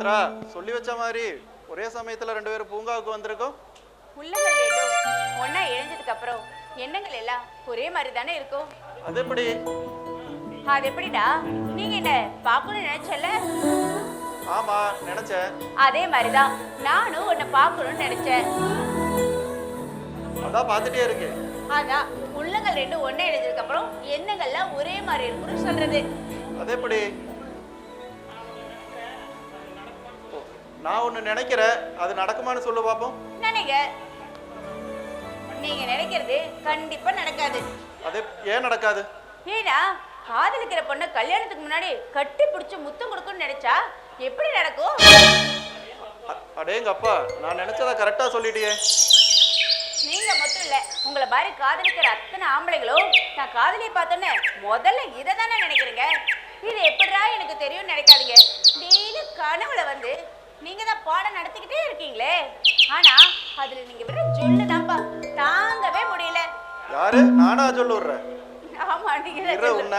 சித்ரா, சொல்லி வச்ச மாதிரி ஒரே சமயத்துல 2 பேரும் பூங்காவுக்கு வந்திருக்கோம். உள்ளங்கள் ரெண்டும் ஒன்னா இணைஞ்சதுக்கு அப்புறம் எண்ணங்கள் எல்லாம் ஒரே மாதிரி தானே இருக்கும். அது எப்படி? அது எப்படிடா? நீங்க என்ன பார்க்கணும்னு நினைச்சல? ஆமா, நினைச்சேன். அதே மாதிரிதான் நானும் உன்னை பார்க்கணும்னு நினைச்சேன். அதான் பார்த்துட்டே இருக்கு. அதான் உள்ளங்கள் ரெண்டும் ஒன்னா இணைஞ்சதுக்கு அப்புறம் எண்ணங்கள்லாம் ஒரே மாதிரி இருக்கும்னு சொல்றது. அது எப்படி? நான் ஒண்ணு நினைக்கிறேன், அது நடக்குமான்னு சொல்லு பாப்போம். நினைங்க. நீங்க நினைக்கிறது கண்டிப்பா நடக்காது. அது ஏன் நடக்காது? ஏன்னா காதலிக்கிற பொண்ணை கல்யாணத்துக்கு முன்னாடி கட்டி பிடிச்சு முத்தம் கொடுக்கணும்னு நினைச்சா எப்படி நடக்கும்? அடேங்க அப்பா, நான் நினைச்சதை கரெக்டா சொல்லிட்டியே. நீங்க மட்டும் இல்ல, உங்களை மாதிரி காதலிக்கிற அத்தனை ஆம்பளைங்களும் நான் காதலியை பார்த்தோன்னே முதல்ல இதை தானே நினைக்கிறீங்க. இது எப்படிடா எனக்கு தெரியும் நினைக்காதீங்க. டெய்லி கனவுல வந்து நீங்க தான் பாடம் நடத்திக்கிட்டே இருக்கீங்களே, ஆனா அதுல நீங்க விட ஜொல்லுதான்ப்பா, தாங்கவே முடியல. யாரு? நானா சொல்ல விடுறேன்? ஆமா, நீங்க உன்ன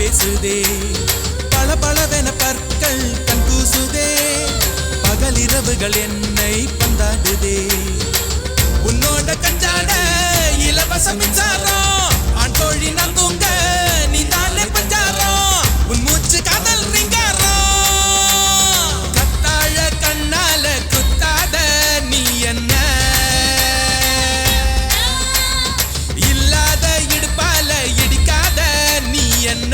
பேசுதே, பளபளவென பற்கள் கண் கூசுதே, பகலிரவுகள் என்னை பந்தாடுதே. உன்னோட கஞ்சாட இலவச மின்சாரம், ஆண் தோழி நான் தூங்க நீ தானே பஞ்சாரம், உன் மூச்சு காதல் ரிங்காரம். கத்தாழ கண்ணால குத்தாத நீ என்ன, இல்லாத இடுப்பால இடிக்காத நீ என்ன.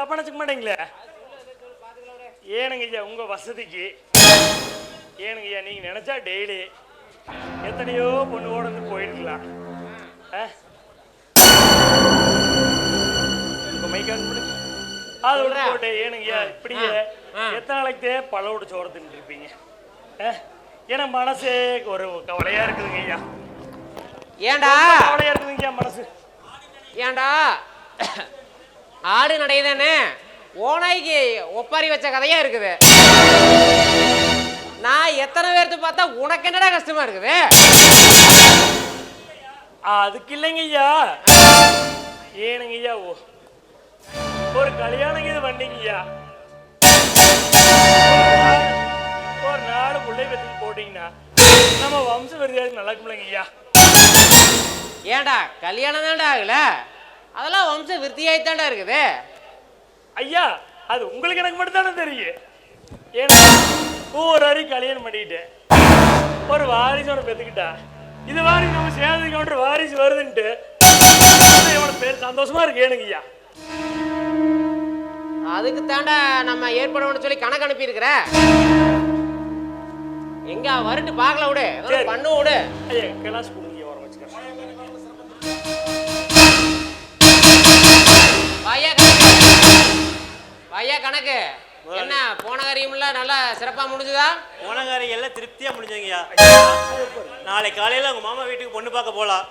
தப்பா நினைச்சுக்க மாட்டீங்களே? ஏனுங்க ஐயா உங்க வசதிக்கு ஏனுங்க ஐயா நீங்க நினைச்சா டெய்லி எத்தனையோ பொண்ணோட வந்து போயிருக்கலாம். உங்க மைக்கான் அது போட்டு ஏனுங்க ஐயா இப்படியே எத்தனை நாளைக்கு பழோட சோறு தின்னு இருப்பீங்க? ஏன்னா மனசே ஒரு கவலையா இருக்குதுங்க ஐயா. ஏண்டா கவலையா இருக்குதுங்க ஐயா மனசு. ஏண்டா ஆடு நடையதானே ஓனாய்க்கு ஒப்பாரி வச்ச கதையா இருக்குது. நான் எத்தனை பேர்த்து பார்த்தா உனக்கு என்னடா கஷ்டமா இருக்குது? அதுக்கு இல்லைங்க ஐயா. ஏனுங்க ஐயா ஒரு கல்யாணம் இது வண்டிங்க ஐயா. ஒரு நாலு பிள்ளை வச்சு போட்டீங்கன்னா நம்ம வம்ச விருதியாக நல்லா இருக்கும்லங்க ஐயா. ஏண்டா கல்யாணம் தான்டா ஆகல, அதெல்லாம் வம்ச விருத்தியாயித்தாண்டா இருக்குது. ஐயா அது உங்களுக்கு எனக்கு மட்டும் தானே தெரியும். ஏன்னா ஒவ்வொரு வரையும் கல்யாணம் பண்ணிக்கிட்டு ஒரு வாரிசு ஒன்று பெற்றுக்கிட்டா இது வாரிசு நம்ம சேர்ந்து கவுண்டர் வாரிசு வருதுன்ட்டு எவ்வளோ பேர் சந்தோஷமா இருக்கு ஏனுங்க ஐயா. அதுக்கு தாண்டா நம்ம ஏற்படணும்னு சொல்லி கணக்கு அனுப்பி இருக்கிற. எங்க வருட்டு பார்க்கல விடு, பண்ணு விடு. ஐயா கிளாஸ் கொடுங்க வர வச்சுக்கிறேன். ஐயா கணக்கு என்ன போன காரியம்லாம் நல்லா சிறப்பா முடிஞ்சுதா? போன காரியம் எல்லாம் திருப்தியா முடிஞ்சங்கய்யா. நாளை காலையில உங்க மாமா வீட்டுக்கு பொண்ணு பார்க்க போலாம்.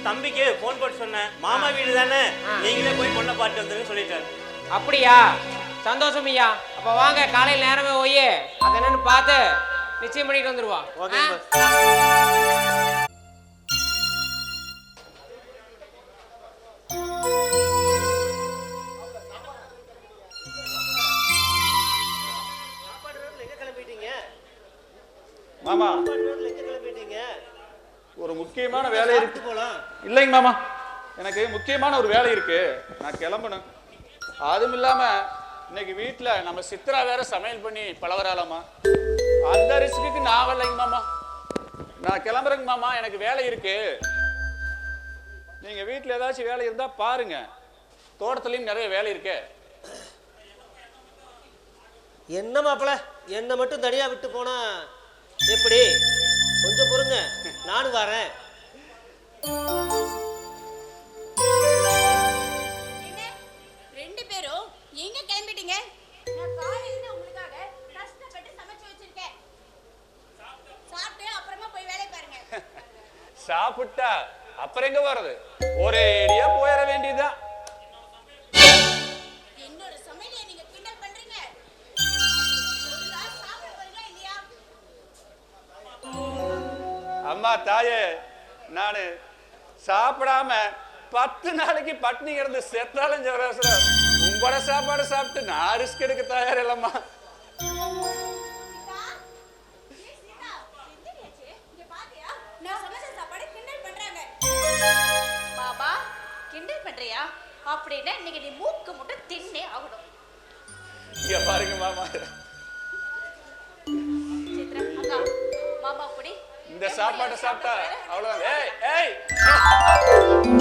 தம்பிக்கு போன் போட்டு சொன்னேன், மாமா வீடு தானே நீங்களே போய் பொண்ணை பார்த்து வந்துருன்னு சொல்லிட்டாரு. அப்படியா? சந்தோஷம் ஐயா. அப்ப வாங்க காலையில் நேரமே போய் அது என்னன்னு பார்த்து நிச்சயம் பண்ணிட்டு வந்துருவோம். ஓகே மாமா ஒரு முக்கியமான வேலை இருக்கு. இல்லைங்க மாமா, எனக்கு முக்கியமான ஒரு வேலை இருக்கு, நான் கிளம்பணும். அதுவும் இல்லாம இன்னைக்கு வீட்டுல நம்ம சித்ரா வேற சமையல் பண்ணி பழவராலாமா. அந்த ரிஸ்க்கு நான் வரலைங்க மாமா. நான் கிளம்புறேங்க மாமா, எனக்கு வேலை இருக்கு. நீங்க வீட்டுல ஏதாச்சும் வேலை இருந்தா பாருங்க. தோட்டத்துலயும் நிறைய வேலை இருக்கு. என்ன மாப்பிள்ள என்ன மட்டும் தனியா விட்டு போனா எப்படி? கொஞ்சம் பொறுங்க, நானும் வரேன். ரெண்டு பேரும் எங்க கிளம்பிட்டீங்க? நான் காலையில உங்களுக்காக கஷ்டப்பட்டு சமைச்சு வச்சிருக்கேன். சாப்பிட்டு அப்புறமா போய் வேலை பாருங்க. சாப்பிட்டா அப்புறம் எங்க வர்றது? ஒரேடியா போயிட வேண்டியதுதான். என்னோட சமையலை நீங்க கிண்டல் பண்றீங்க. சாப்பிட போறீங்களா இல்லையா? அம்மா தாயே, நானு சாப்பிடாம 10 நாளைக்கு பட்னி கிடந்து செத்தாலும் ஜவராசரம் உங்களோட சாப்பாடு சாப்பிட்டு நான் ரிஸ்க் எடுக்க தயார் இல்லம்மா. பாபா கிண்டல் பண்றியா? அப்படின்னா இன்னைக்கு நீ மூக்கு முட்டை தின்னே ஆகணும். இங்க பாருங்க மாமா, சித்ரா அக்கா மாமா அப்படி இந்த சாப்பாட்டை சாப்பிட்டா அவ்வளவுதான். ஏய் ஏய்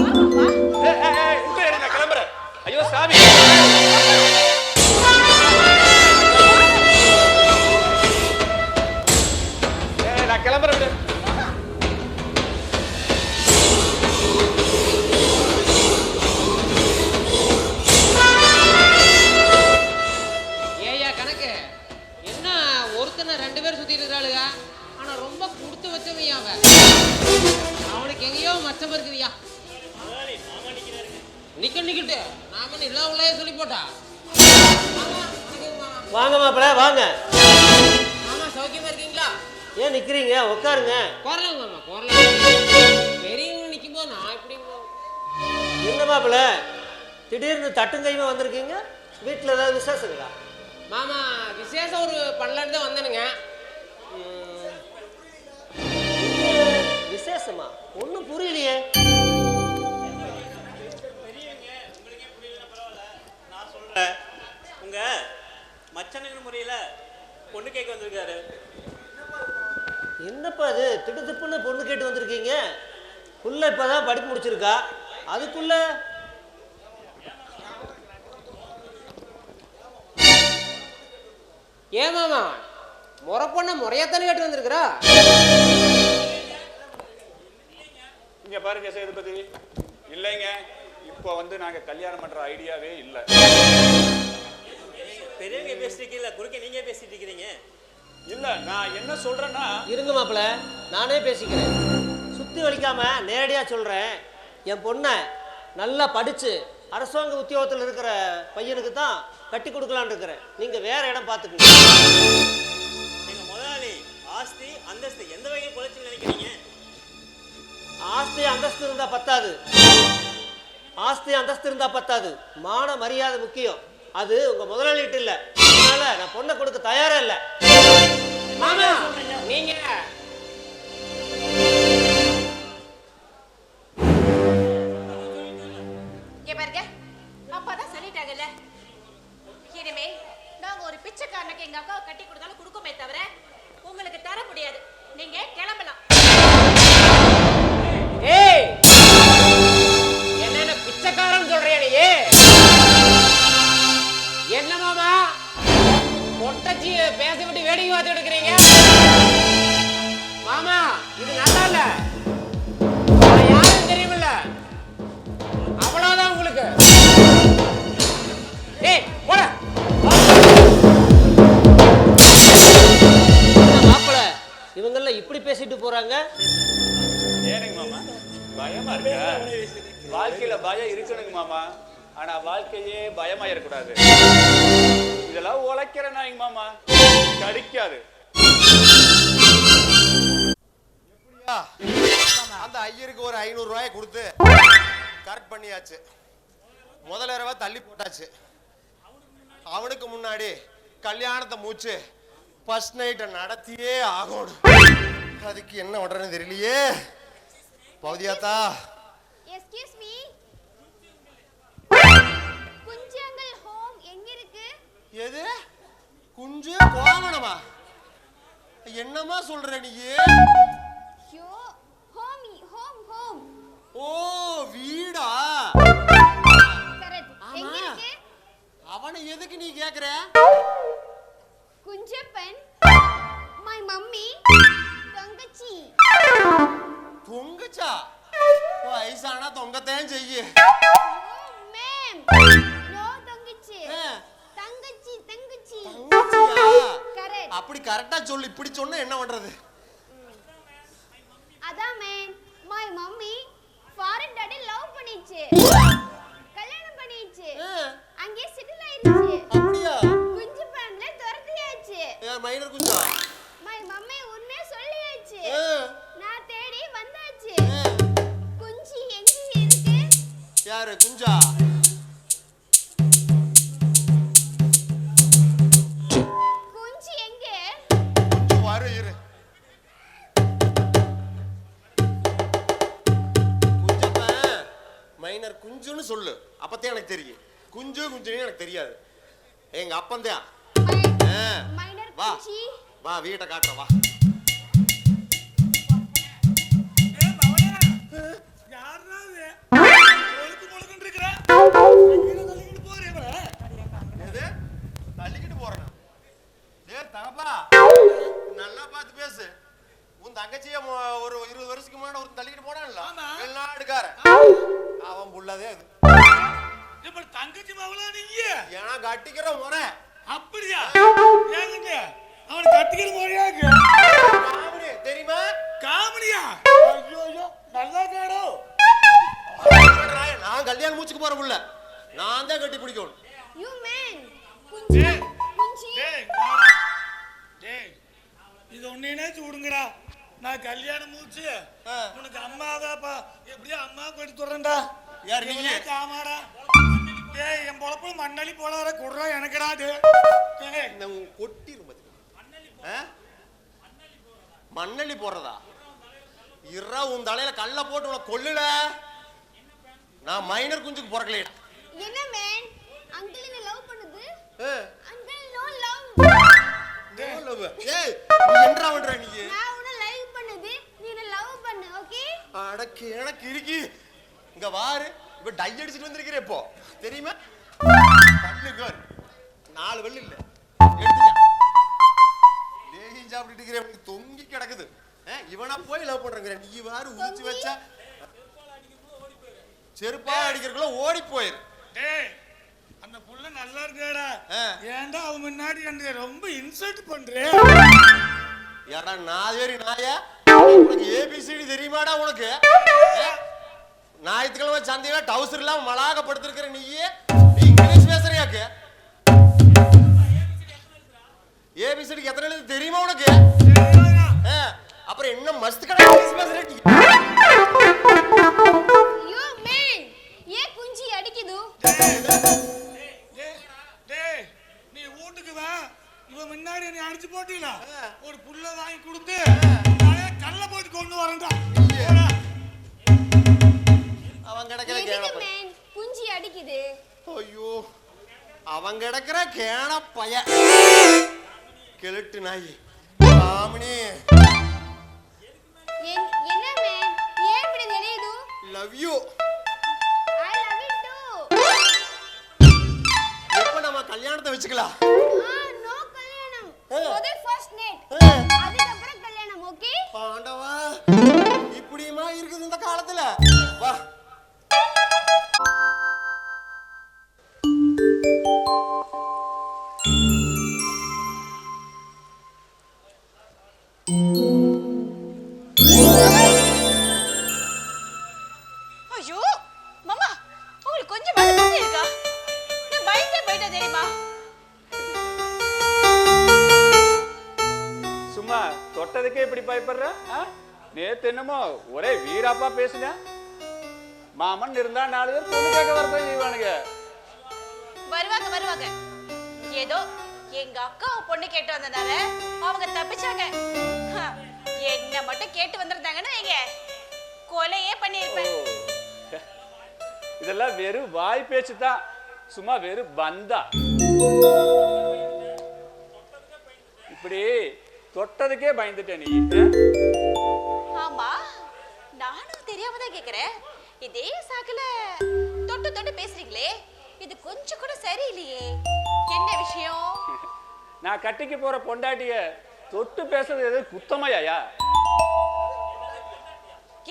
மாமாப்பா ஏய் ஏய் நான் கிளம்புறேன். ஐயோ சாமி, நான் கிளம்புறேன். ஏயா கணக்கு என்ன ஒருத்தனை 2 பேர் சுத்திட்டு இருக்கிறாளுங்க. ஆனா ரொம்ப கொடுத்து வச்சவையா அவன். அவனுக்கு எங்கேயோ மச்சம் இருக்குதுயா. நிக்கிட்டு நாம இல்ல உள்ளே சொல்லி போட்டா. வாங்க மாப்பிள்ள வாங்க. மாமா சௌக்கியமா இருக்கீங்களா? ஏன் நிக்கிறீங்க? உட்காருங்க. குரலுங்க மாமா குரலுங்க. பெரியவங்க நிற்கும் போது நான் எப்படி? என்ன மாப்பிள்ள திடீர்னு தட்டும் கைமா வந்திருக்கீங்க? வீட்டில் ஏதாவது விசேஷங்களா? மாமா விசேஷம் ஒரு பண்ணலான்னு தான் வந்தனுங்க. விசேஷமா? ஒன்றும் புரியலையே. நான் சொல்றேன், உங்க மச்சனுங்கிற முறையில பொண்ணு கேட்க வந்திருக்காரு. என்னப்பா அது திடுதிப்புன்னு பொண்ணு கேட்டு வந்திருக்கீங்க? புள்ள இப்பதான் படிப்பு முடிச்சிருக்கா, அதுக்குள்ள ஏன் மாமா முறை பொண்ண முறையாத்தானே கேட்டு வந்திருக்கிறா? இங்க பாருங்க சேதுபதி, இல்லைங்க, இப்போ வந்து நாங்க கல்யாணம் பண்ற ஐடியாவே இல்லை. பெரியவங்க பேசிட்டு இல்ல, குறுக்க நீங்க பேசிட்டு இருக்கிறீங்க. இல்ல, நான் என்ன சொல்றேன்னா, இருங்க மாப்பிள்ள, நானே பேசிக்கிறேன். சுத்தி வலிக்காம நேரடியா சொல்றேன். என் பொண்ணை நல்லா படிச்சு அரசாங்க உத்தியோகத்தில் இருக்கிற பையனுக்கு தான் கட்டி கொடுக்கலான்னு இருக்கிறேன். நீங்க வேற இடம் பார்த்துக்கங்க. எங்க முதலாளி ஆஸ்தி அந்தஸ்து எந்த வகையில் குறைச்சு நினைக்கிறீங்க? ஆஸ்தி அந்தஸ்து இருந்தா பத்தாது. ஆஸ்தி அந்தஸ்து இருந்தா பத்தாது. மான மரியாதை முக்கியம். அது உங்க முதலாளிகிட்ட இல்ல. அதனால நான் பொண்ணை கொடுக்க தயாரா இல்ல. மாமா நீங்க இங்க பாருங்க, அப்பதான் சொல்லிட்டாங்கல்ல, இனிமே நாங்க ஒரு பிச்சைக்காரனுக்கு எங்க அக்காவை கட்டி கொடுத்தாலும் கொடுக்குமே தவிர உங்களுக்கு தர முடியாது. நீங்க கிளம்பலாம். ஏய் என்ன பிச்சைக்காரன் சொல்றியா நீ? என்ன மாமா பொட்டச்சி பேச விட்டு வேடிக்கை பார்த்து எடுக்கிறீங்க? மாமா இது நல்லா இல்ல. யாரும் தெரியுமில்ல, அவ்வளவுதான் உங்களுக்கு. ஏய் போட மாப்பிள்ள, இவங்கெல்லாம் இப்படி பேசிட்டு போறாங்க. ஏனுங்க மாமா பயமா இருக்கா? வாழ்க்கையில பயம் இருக்கணுங்க மாமா, ஆனா வாழ்க்கையே பயமா இருக்கக்கூடாது. இதெல்லாம் உழைக்கிற நாய்ங்க மாமா, கடிக்காது. அந்த ஐயருக்கு ஒரு 500 ரூபாய் கொடுத்து கரெக்ட் பண்ணியாச்சு. முதல் இரவா தள்ளி போட்டாச்சு. அவனுக்கு முன்னாடி கல்யாணத்தை மூச்சு ஃபர்ஸ்ட் நைட்டை நடத்தியே ஆகணும். அதுக்கு என்ன பண்றேன்னு தெரியலையே. பௌதியாத்தா, எஸ்கியூஸ் மீ, குஞ்சங்கள் ஹோம் எங்க இருக்கு? எது குஞ்சு கோவணமா? என்னமா சொல்ற நீ? யோ ஹோம் ஹோம் ஹோம். ஓ வீடா? கரெக்ட். எங்க இருக்கு? அவனை எதுக்கு நீ கேக்குற? குஞ்சப்பன், மை மம்மி, தங்கச்சி. தொங்குச்சா? வயசானா தொங்கத்தான் செய்யு. மேம், நோ தங்கச்சி. தங்கச்சி தங்கச்சி. கரெக்ட். அப்படி கரெக்டா சொல்லு. இப்படி சொன்னா என்ன பண்றது? அதான் ma'am, my mummy foreign daddy love பண்ணிச்சு, கல்யாணம் பண்ணிச்சு, அங்கே செட்டில் ஆயிடுச்சு. அப்படியா? குஞ்சு பண்ணல துரத்தியாச்சு. மைனர் குஞ்சா? மை மம்மி உண்மையா சொல்லியாச்சு. நான் தேடி வந்தாச்சு. குஞ்சு எங்க இருக்கு? யாரு குஞ்சா? குஞ்சு எங்க? குஞ்சு வரு இரு. குஞ்சப்ப மைனர் குஞ்சுன்னு சொல்லு, அப்பதான் எனக்கு தெரியும். குஞ்சு குஞ்சுன்னு எனக்கு தெரியாது. எங்க அப்பந்தான். மைனர் வா குஞ்சு. வா வீட்டை காட்டுற வா. எது தள்ளிக்கிட்டு போறேன்? தகப்பா நல்லா பார்த்து பேசு. உன் தங்கச்சிய ஒரு 20 வருஷத்துக்கு முன்னாடி ஒரு தள்ளிக்கிட்டு போனான்ல, வெளிநாடுக்கார. அவன் புள்ளதே அது. தங்கச்சி மாவளா நீங்க? ஏன்னா கட்டிக்கிற முறை அப்படியா? ஏங்க அவன் கட்டிக்கிற முறையாக்கு காமெடி தெரியுமா? காமெடியா? ஐயோ நல்லா கேடோ. நான் கல்யாணம் மூச்சுக்கு போற புள்ள, நான் தான் கட்டி பிடிக்கணும். யூ மேன் குஞ்சு குஞ்சு. டேய் இது ஒன்னே சூடுங்கடா. நான் கல்யாணம் மூச்சு உனக்கு அம்மாதாப்பா. எப்படியா அம்மா போயிட்டு தொடரண்டா. யார் நீங்க? ஆமாடா. டேய் என் பொழப்பு மண்ணலி போடாத குடுறா எனக்குடா. கொட்டி மண்ணள்ளி போடுறதா? இரா உன் தலையில கல்ல போட்டு உன கொல்லுல. நான் மைனர் குஞ்சுக்கு பிறக்கலையா? என்ன மேன் அங்கிள் என்ன லவ் பண்ணுது? Uncle no love. ஏய் நீ என்னடா பண்ற நீ? நான் உன்னை லைவ் பண்ணுது, நீ என்ன லவ் பண்ணு. ஓகே? அடக்கு எனக்கு இருக்கு. இங்க வாரு, இப்ப டை அடிச்சிட்டு வந்திருக்கிறே இப்போ தெரியுமா? பல்லுக்கு 4 வெள்ளு இல்ல எடுத்துக்க. இருக்கிற தொங்கி கிடக்குது. இவனா போய் லவ் பண்றேங்கிற நீ வாரு உரிச்சு வச்சா செருப்பா அடிக்கிறக்குள்ள ஓடி போயிரு. டேய் அந்த புள்ள நல்லா இருக்கேடா. ஏன்டா அவன் முன்னாடி என்ன ரொம்ப இன்சல்ட் பண்றே? யாரா நாயேரி நாயா? உனக்கு ஏபிசிடி தெரியுமாடா உனக்கு? ஞாயிற்றுக்கிழமை சந்தையில டவுசர் இல்லாம மலாக படுத்திருக்கிற நீ இங்கிலீஷ் பேசுறியாக்கு? ஏபிசிடிக்கு எத்தனை எழுத்து தெரியுமா உனக்கு? அப்புறம் என்ன மஸ்து கடை இங்கிலீஷ் பேசுற நீ? யோ மேன் ஏன் குஞ்சி அடிக்குது? டேய் நீ வீட்டுக்கு வா. இவன் முன்னாடி நீ அடிச்சு போட்டீங்களா? ஒரு புல்ல வாங்கி கொடுத்து கல்ல போட்டு கொண்டு வரேன்டா. அவன் கிடக்கிற எதுக்கு மேன் குஞ்சி அடிக்குது? ஐயோ அவன் கிடக்கிற கேன பய கிழட்டு நாய் ராமனி. என்ன மேன் ஏன் இப்படி தெரியுது? Love you. I love you to. எப்ப நம்ம கல்யாணத்தை வச்சுக்கலாம்? நோ கல்யாணம். முதல் ஃபர்ஸ்ட் நைட். அதுக்கப்புறம் கல்யாணம். ஓகே? ஆண்டவா இப்படியுமா இருக்குது இந்த காலத்துல? வா ஐயோ மாமா உங்களுக்கு கொஞ்சம் மனசு இருக்கா? நான் பயந்தே போயிட்டேன் தெரியுமா? சும்மா தொட்டதுக்கே இப்படி பயப்படுற? நேத்து என்னமோ ஒரே வீராப்பா பேசுங்க. மாமன் இருந்தா 4 பேர் பொண்ணு கேட்க வரதான் செய்வானுங்க. வருவாங்க. ஏதோ எங்க அக்கா பொண்ணு கேட்டு வந்ததால அவங்க தப்பிச்சாங்க. என்ன மட்டும் கேட்டு வந்திருந்தாங்கன்னு வைங்க கொலையே பண்ணிருப்பேன். இதெல்லாம் வெறும் வாய் பேச்சு தான். சும்மா வெறும் பந்தா. இப்படி தொட்டதுக்கே பயந்துட்டேன் நீ. ஆமா நானும் தெரியாம தான் கேக்குறேன். இதே சாக்குல தொட்டு பேசுறீங்களே இது கொஞ்சம் கூட சரியில்லையே. என்ன விஷயம்? நான் கட்டிக்கு போற பொண்டாட்டிய தொட்டு பேசுறது எது குத்தமையா?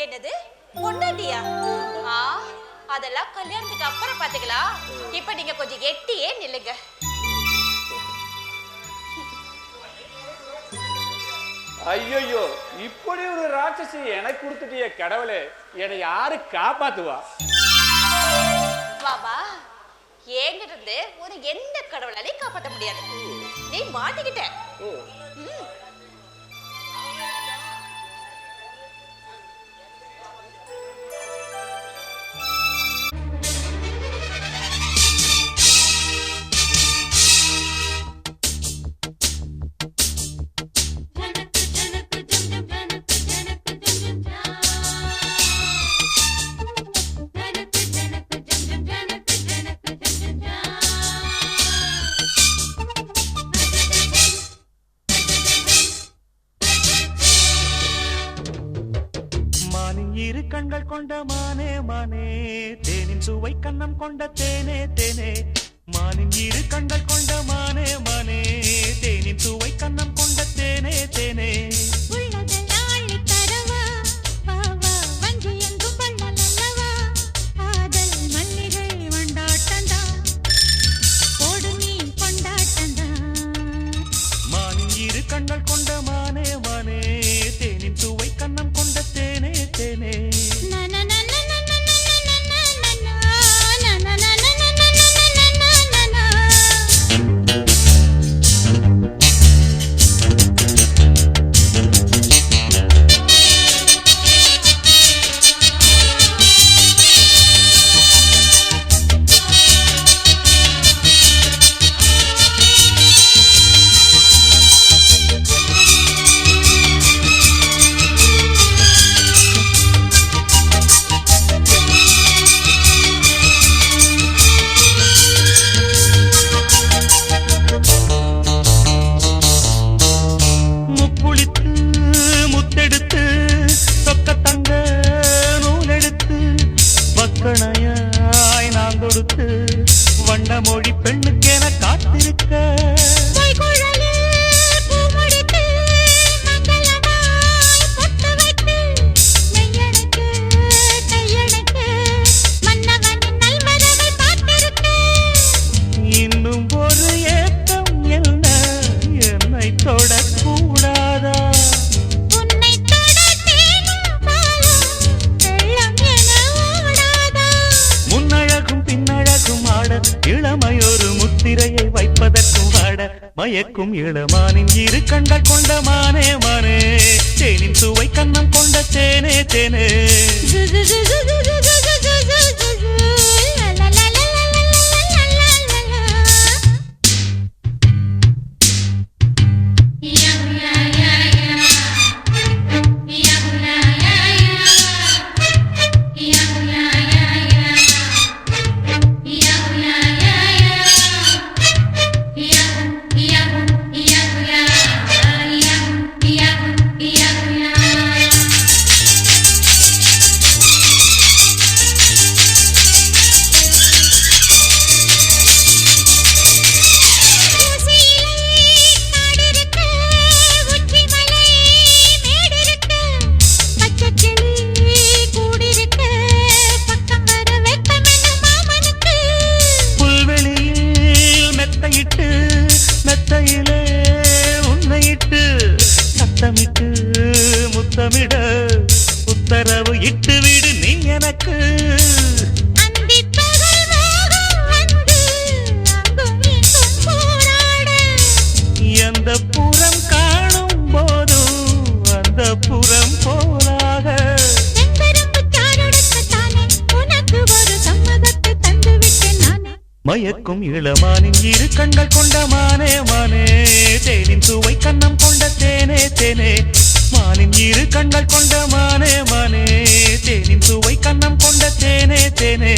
என்னது பொண்டாட்டியா? அதெல்லாம் கல்யாணத்துக்கு அப்புறம் பாத்துக்கலாம். இப்ப நீங்க கொஞ்சம் எட்டியே நில்லுங்க. ஐயோ இப்படி ஒரு ராட்சசி எனக்கு கொடுத்துட்டிய கடவுளே, என்னை யாரு காப்பாத்துவா? பாபா என்கிட்ட இருந்து ஒரு எந்த கடவுளாலையும் காப்பாற்ற முடியாது. நீ மாட்டிக்கிட்ட. இரு கண்கள் கொண்ட மானே மானே, தேனின் சுவை கண்ணம் கொண்ட தேனே தேனே. மானின் இரு கண்கள் கொண்ட மானே மானே, தேனின் சுவை கண்ணம் கொண்ட தேனே தேனே. மானின் இரு கண்கள் கொண்ட மானே மானே, தேனின் சுவை கண்ணம் கொண்ட தேனே தேனே. வண்ணமொழி பெண்ணுக்கென காத்திருக்க இன்னும் ஒரு ஏக்கம் என்ன என்னை தொடக்கூடாதா உன்னை தொட தேனும் பாலும் வெள்ளம் என ஓடாதா முன்னழகும் பின்னழகும் ஆட இளமையொரு முத்திரையை வைப்பதற்கும் ஆட மயக்கும் இளமானின் இரு கண்கள் கொண்ட மானே மானே தேனின் சுவை கண்ணம் கொண்ட தேனே தேனே முத்தமிட உத்தரவு இட்டு விடு நீ எனக்கு எந்த புறம் காணும் போதும் அந்த புறம் போலாக மயக்கும் இளமானின் இரு கண்கள் கொண்ட மானே மானே தேனின் சுவை கண்ணம் கொண்ட தேனே தேனே மானின் இரு கண்கள் கொண்ட மானே மானே தேனின் சுவை கண்ணம் கொண்ட தேனே தேனே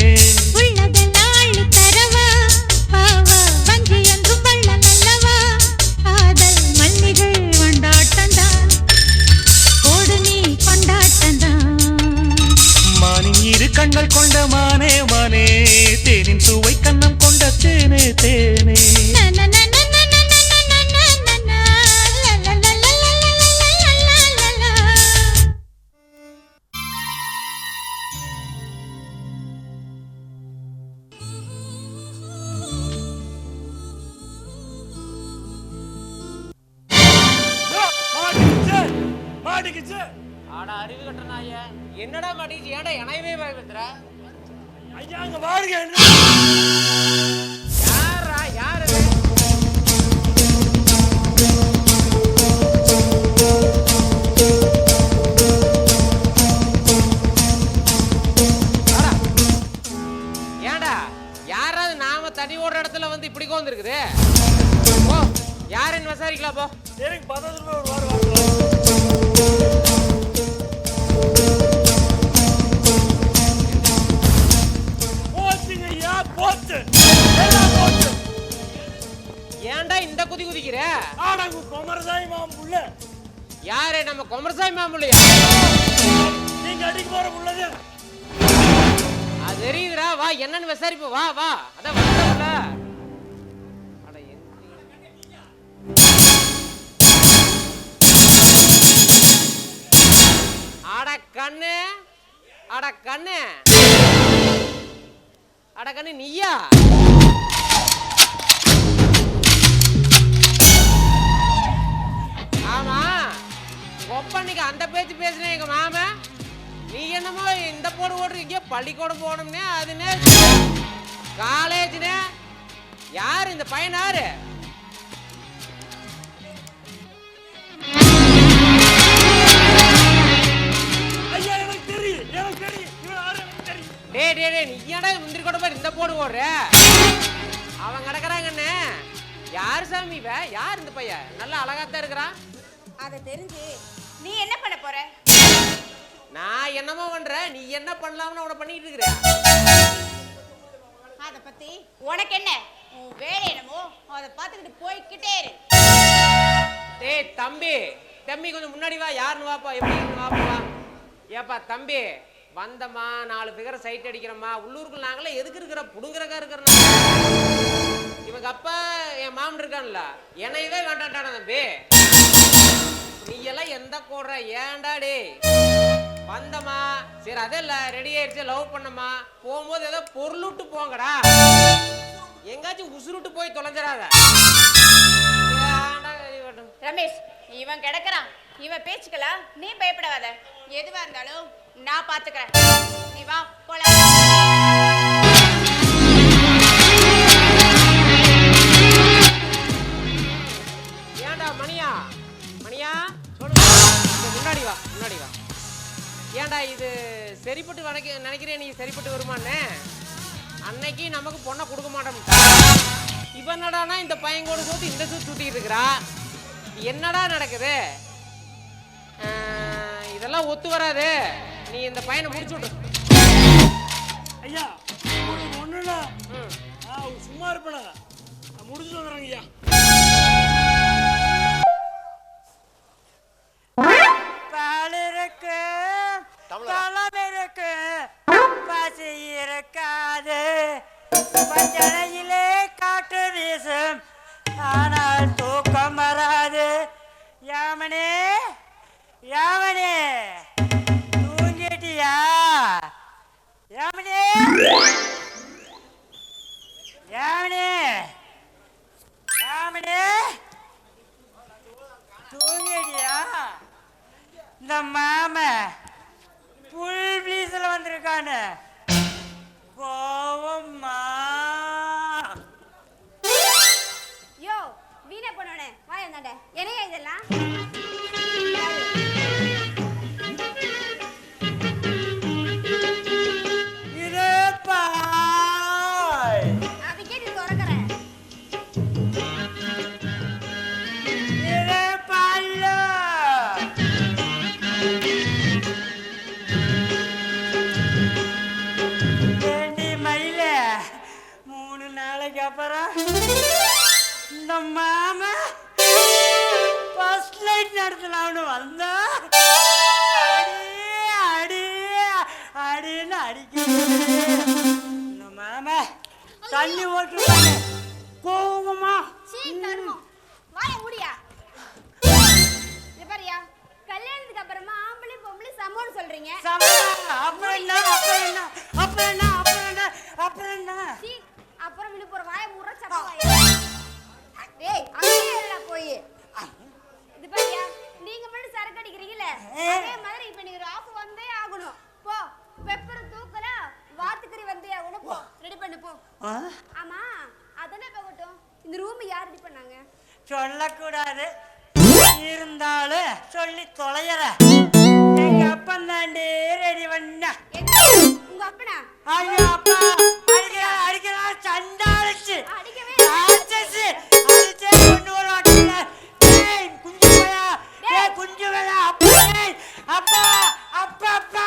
மானின் இரு கண்கள் கொண்ட மானே மானே தேனின் சுவை கண்ணம் கொண்ட தேனே தேனே அறிவு கட்டணா ஐயா என்னடா மாட்டிச்சு ஏன்டா என்னையவே பயப்படுத்துற ஐயா அங்க பாருங்க யாரா யாரு ஏன்டா யாராவது நாம தண்ணி ஓடுற இடத்துல வந்து இப்படி கோந்துருக்குது போ யாருன்னு விசாரிக்கலாம் போ எனக்கு 10 ரூபாய் ஒரு வாரம் ஏன்டா இந்த குதி குதிக்கிற குமரசாமி மாமுள்ள யாரு நம்ம குமரசாமி மாமுள்ளையா நீங்க அடிக்க போற புள்ளது அது தெரியுதுடா வா என்னன்னு விசாரிப்பு வா வா அதான் வந்தவள அட கண்ணு அட கண்ணு அட கண்ணு நீயா ஆமா ஒப்பன்னைக்கு அந்த பேச்சு பேசுனேன் எங்க மாமா நீ என்னமோ இந்த போடு ஓடுறீங்க பள்ளிக்கூடம் போகணும்னே அதுனே காலேஜ்னே யாரு இந்த பையன் யாரு ஐயா எனக்கு தெரியும் இவன் யாரு எனக்கு தெரியும் டேய் டேய் டேய் நீ ஏன்டா முந்திரி கொட போய் இந்த போடு ஓடுற அவன் கிடக்குறாங்கண்ணே யார் சாமி இவ யார் இந்த பையன் நல்லா அழகாத்தான் இருக்கிறான் அதை தெரிஞ்சு நீ என்ன பண்ண போற நான் என்னமோ பண்ற நீ என்ன பண்ணலாம்னு அவனை பண்ணிட்டு இருக்கிற அத பத்தி உனக்கு என்ன உன் வேலை என்னமோ அதை பார்த்துக்கிட்டு போய்கிட்டே இரு டேய் தம்பி தம்பி கொஞ்சம் முன்னாடி வா யாருன்னு வாப்பா எப்படி வாப்பா வா ஏப்பா தம்பி வந்தம்மா 4 ஃபிகரை சைட் அடிக்கிறம்மா உள்ளூருக்குள்ள நாங்களே எதுக்கு இருக்கிற புடுங்குறக்கா இருக்கிறோம் இவங்க அப்பா என் மாமன் இருக்கான்ல என்னையவே வேண்டான்டான தம்பி நீ எல்லாம் எந்த போடுற ஏன்டா டே வந்தம்மா சரி அதே இல்ல ரெடி ஆயிடுச்சு லவ் பண்ணம்மா போகும்போது ஏதோ பொருளுட்டு போங்கடா எங்காச்சும் உசுருட்டு போய் தொலைஞ்சிடாத. ரமேஷ், இவன் கிடக்குறான். இவன் பேச்சுக்கலாம் நீ பயப்படாத. எதுவா இருந்தாலும் நான் பாத்துக்கிறேன். நீ வா போலாம். ஏன்டா மணியா மணியா சொல்லுங்க. முன்னாடி வா முன்னாடி வா. ஏன்டா இது சரிப்பட்டு நினைக்கிறேன். நீ சரிப்பட்டு வருமானே? அன்னைக்கு நமக்கு பொண்ணை கொடுக்க மாட்டோம்ட்டா. இவன் என்னடானா இந்த பையன் கூட சேர்த்து இந்த சுத்திட்டு இருக்கிறா. என்னடா நடக்குது? இதெல்லாம் ஒத்து வராது. நீ இந்த பையனை முடிச்சு விடு. ஐயா ஒண்ணுடா. சும்மா இருப்பேனா? முடிச்சு வந்துடுறேங்க ஐயா. பால் இருக்கு, பழம் இருக்கு, பசி இருக்காது. பஞ்சனையிலே காற்று வீசும், ஆனால் தூக்கம் வராது. யாமனே யாமனே தூங்கிட்டியா? யாமனே யாமனே யாமனே தூங்கிட்டியா? இந்த மாமா புல் பீஸில் வந்திருக்கானு போவம்மா. யோ வீணை பண்ணோனே வாய் வந்தாண்ட என்னையா இதெல்லாம்? இது பாய். அதுக்கே நீ திறக்கிறேன். இது பல்லு. ஏண்டி மயில 3 நாளைக்கு அப்புறம் இந்த மாமா ஃபர்ஸ்ட் லைட் நடத்தலாம்னு வந்தா அடி அடி அடின்னு அடிக்கிறது. இந்த மாமா தண்ணி ஓட்டுறாங்க கோவமா. சீ கர்மம். வாயை மூடியா. இது பாரியா, கல்யாணத்துக்கு அப்புறமா ஆம்பளை பொம்பளை சமம்னு சொல்றீங்க. அப்புறம் என்ன அப்புறம் என்ன அப்புறம் என்ன அப்புறம் என்ன அப்புறம் என்ன? சீ அப்புறம் இனி போற வாயை மூடுற சப்பாயா. டேய் அங்கேயே இல்ல போய். இது பாரியா, நீங்க மட்டும் சரக்கு அடிக்கிறீங்கல, அதே மாதிரி இப்ப நீங்க ஆஃப் வந்தே ஆகணும். போ பெப்பர் தூக்கல வாத்துக்கறி வந்தே ஆகணும். போ ரெடி பண்ணு போ. ஆமா அதனே போகட்டும். இந்த ரூம் யார் ரெடி பண்ணாங்க? சொல்லக்கூடாது, இருந்தாலும் சொல்லி தொலையற. எங்க அப்பன் தாண்டி ரெடி பண்ண. உங்க அப்பனா? ஐயோ அப்பா அடிக்கிறா அடிக்கிறா சண்டாளிச்சு அடிக்கவே ராட்சசி அடிச்சே கொண்டு வராட்டில. ஏய் குஞ்சு போயா, ஏய் குஞ்சு போயா. அப்பா ஏய் அப்பா அப்பா அப்பா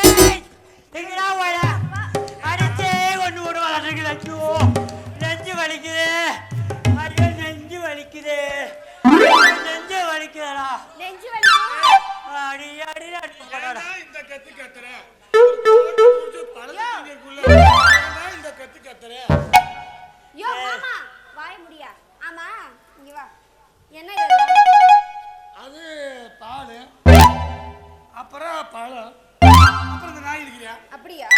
ஏய் எங்கடா போயா? அடிச்சே கொண்டு வராட்டில. ஐயோ நெஞ்சு வலிக்குது. ஐயோ நெஞ்சு வலிக்குது. நெஞ்சு வலிக்குதுடா. நெஞ்சு வலிக்கு. அடி அடி அடி போடா. இந்த கத்து கத்துற இந்த கத்து கத்துற. யோ மாமா வாய முடியா. ஆமா இங்க வா. என்ன இதெல்லாம்? அது பால், அப்புறம் பழம், அப்புறம் இந்த நாய் இருக்கிறியா? அப்படியா?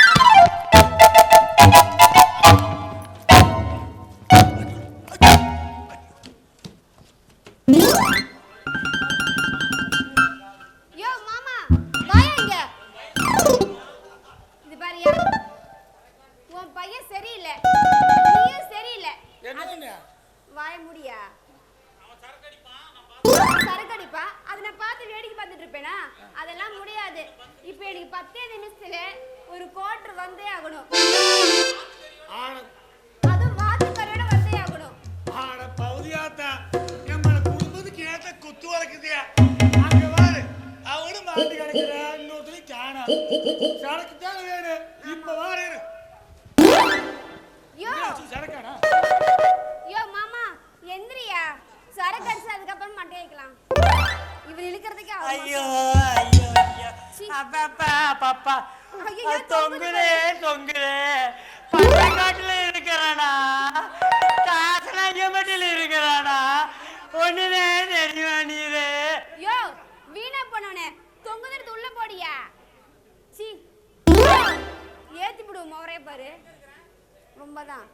யோ மாமா வாயா இங்க. இது பாரியா, உன் பையன் சரியில்லை, நீயும் சரியில்லை. என்ன வாய முடியா. சரக்கு அடிப்பா, அதை நான் பார்த்து வேடிக்கை பார்த்துட்டு இருப்பேனா? அதெல்லாம் முடியாது. இப்ப எனக்கு 10 நிமிஷத்துல ஒரு கோட்டர் வந்தே ஆகணும். அதுவும் வாத்துக்கறியோட வந்தே ஆகணும். ஆட பகுதியாத்தா நம்ம குடும்பத்துக்கு ஏத்த குத்து வளர்க்குதியா. அங்க பாரு அவனும் மாட்டி கிடக்குற, இன்னொருத்தரையும் காணா. சரக்கு தான் வேணும். இப்ப வாரு யோ சரக்கானா? யோ மாமா எந்திரியா. சரக்கு அடிச்சு அதுக்கப்புறம் மட்டை வைக்கலாம். இவர் இழுக்கிறதுக்கே ஐயோ ஐயோ ஐயோ அப்பா பாப்பா தொங்குதே தொங்குதே. பள்ளக்காட்டுல இருக்கிறானா, காசனாஜம்பட்டியில இருக்கிறானா, ஒண்ணுமே தெரியுமா நீரு? யோ வீணா போனவனே, தொங்குதறது உள்ள போடியா. சீ ஏத்தி விடுவோம் ஒரே பாரு. ரொம்பதான்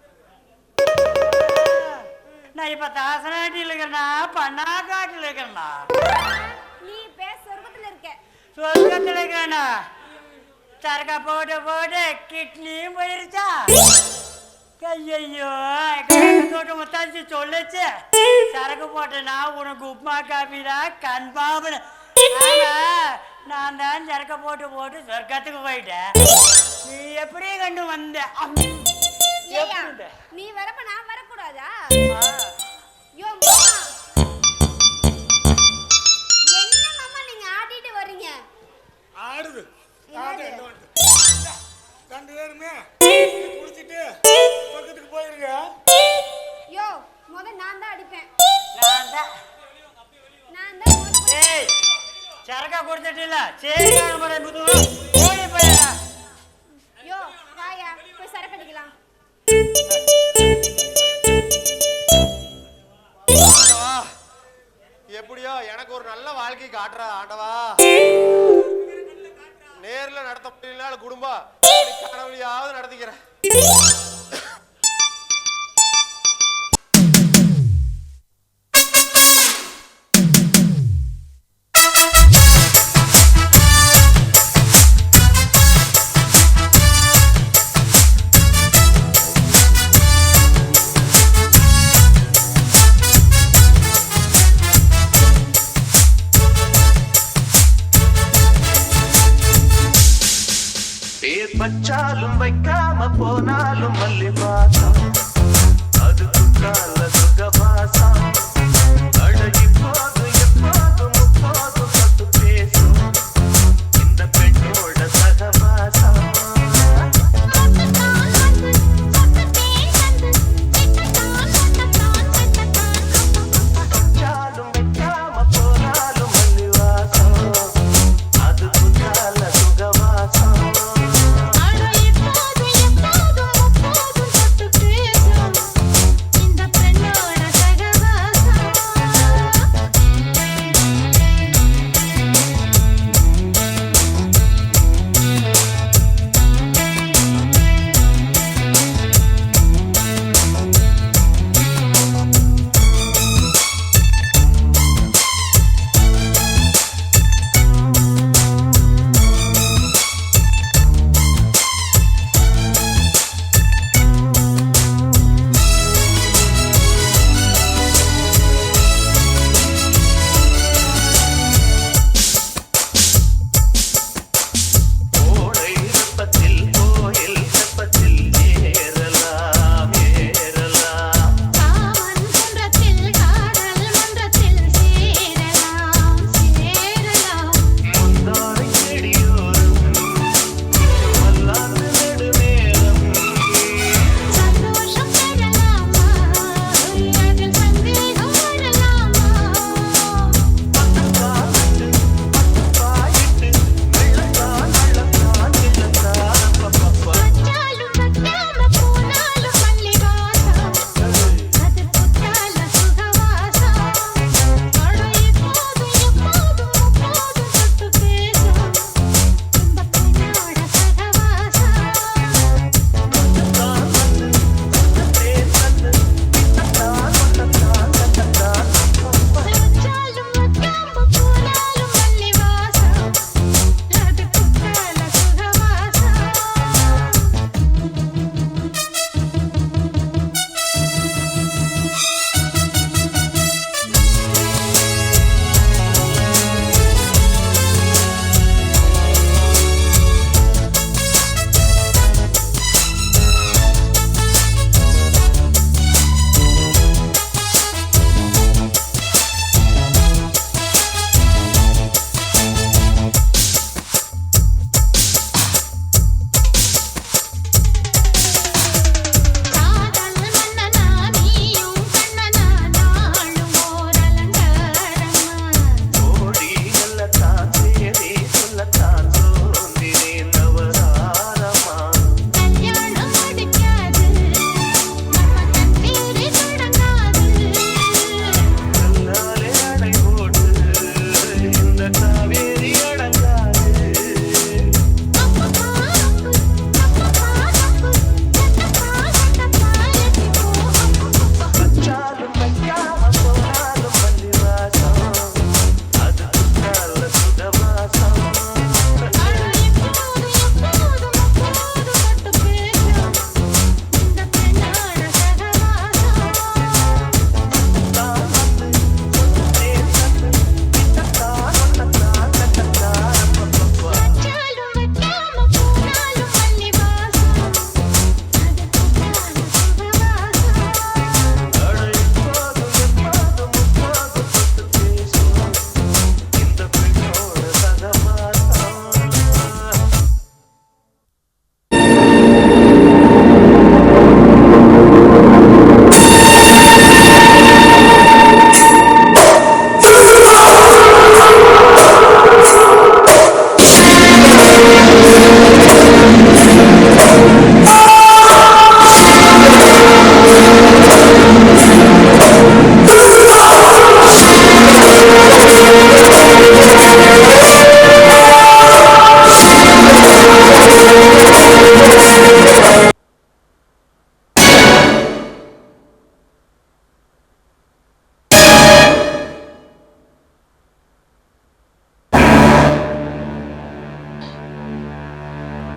நான் இப்ப தாசனாட்டில் இருக்கிறனா பண்ணாக்காட்டில் இருக்கிறனா நீ பேச சொர்க்கத்துல இருக்க. சொர்க்கத்தில் இருக்கிறனா சரக்கா போட்டு போட்டு கிட்னியும் போயிருச்சா ஐயோ தோட்ட முத்தாச்சு சொல்லுச்சு சரக்கு போட்டேன்னா உனக்கு உப்புமா காப்பிடா கன்பாபுன்னு ஆனா நான் தான் சரக்க போட்டு போட்டு சொர்க்கத்துக்கு போயிட்டேன் நீ எப்படி கண்டு வந்த ஏய்யா, நீ வரப்ப நான் வரக்கூடாதா? யோ மாமா, என்ன மாமா நீங்க ஆடிட்டு வர்றீங்க? ஆடுது என்னது? ரெண்டு பேருமே குடிச்சிட்டு பக்கத்துக்கு போயிருங்க. யோ முத நான் தான் அடிப்பேன். நான் தான் ஏய் சரக்கா கொடுத்துட்டில்ல சரி போய் போயா யோ வாயா போய் சரக்கு அடிக்கலாம். ஆண்டவா, எப்படியோ எனக்கு ஒரு நல்ல வாழ்க்கை காட்டுறா ஆண்டவா. நேர்ல நடத்த முடியலனாலும் குடும்பம் கனவுலையாவது நடத்திக்கிறேன். வச்சாலும் வைக்காம போனாலும் மல்லி வாசம் அது குற்றால சுகவாசம் அழகி போது எப்போதும் முப்போதும் பத்து பேசும் இந்த பெண்ணோட சகவாசம் வச்சாலும் வைக்காம போனாலும் மல்லி வாசம் அது குற்றால சுகவாசம்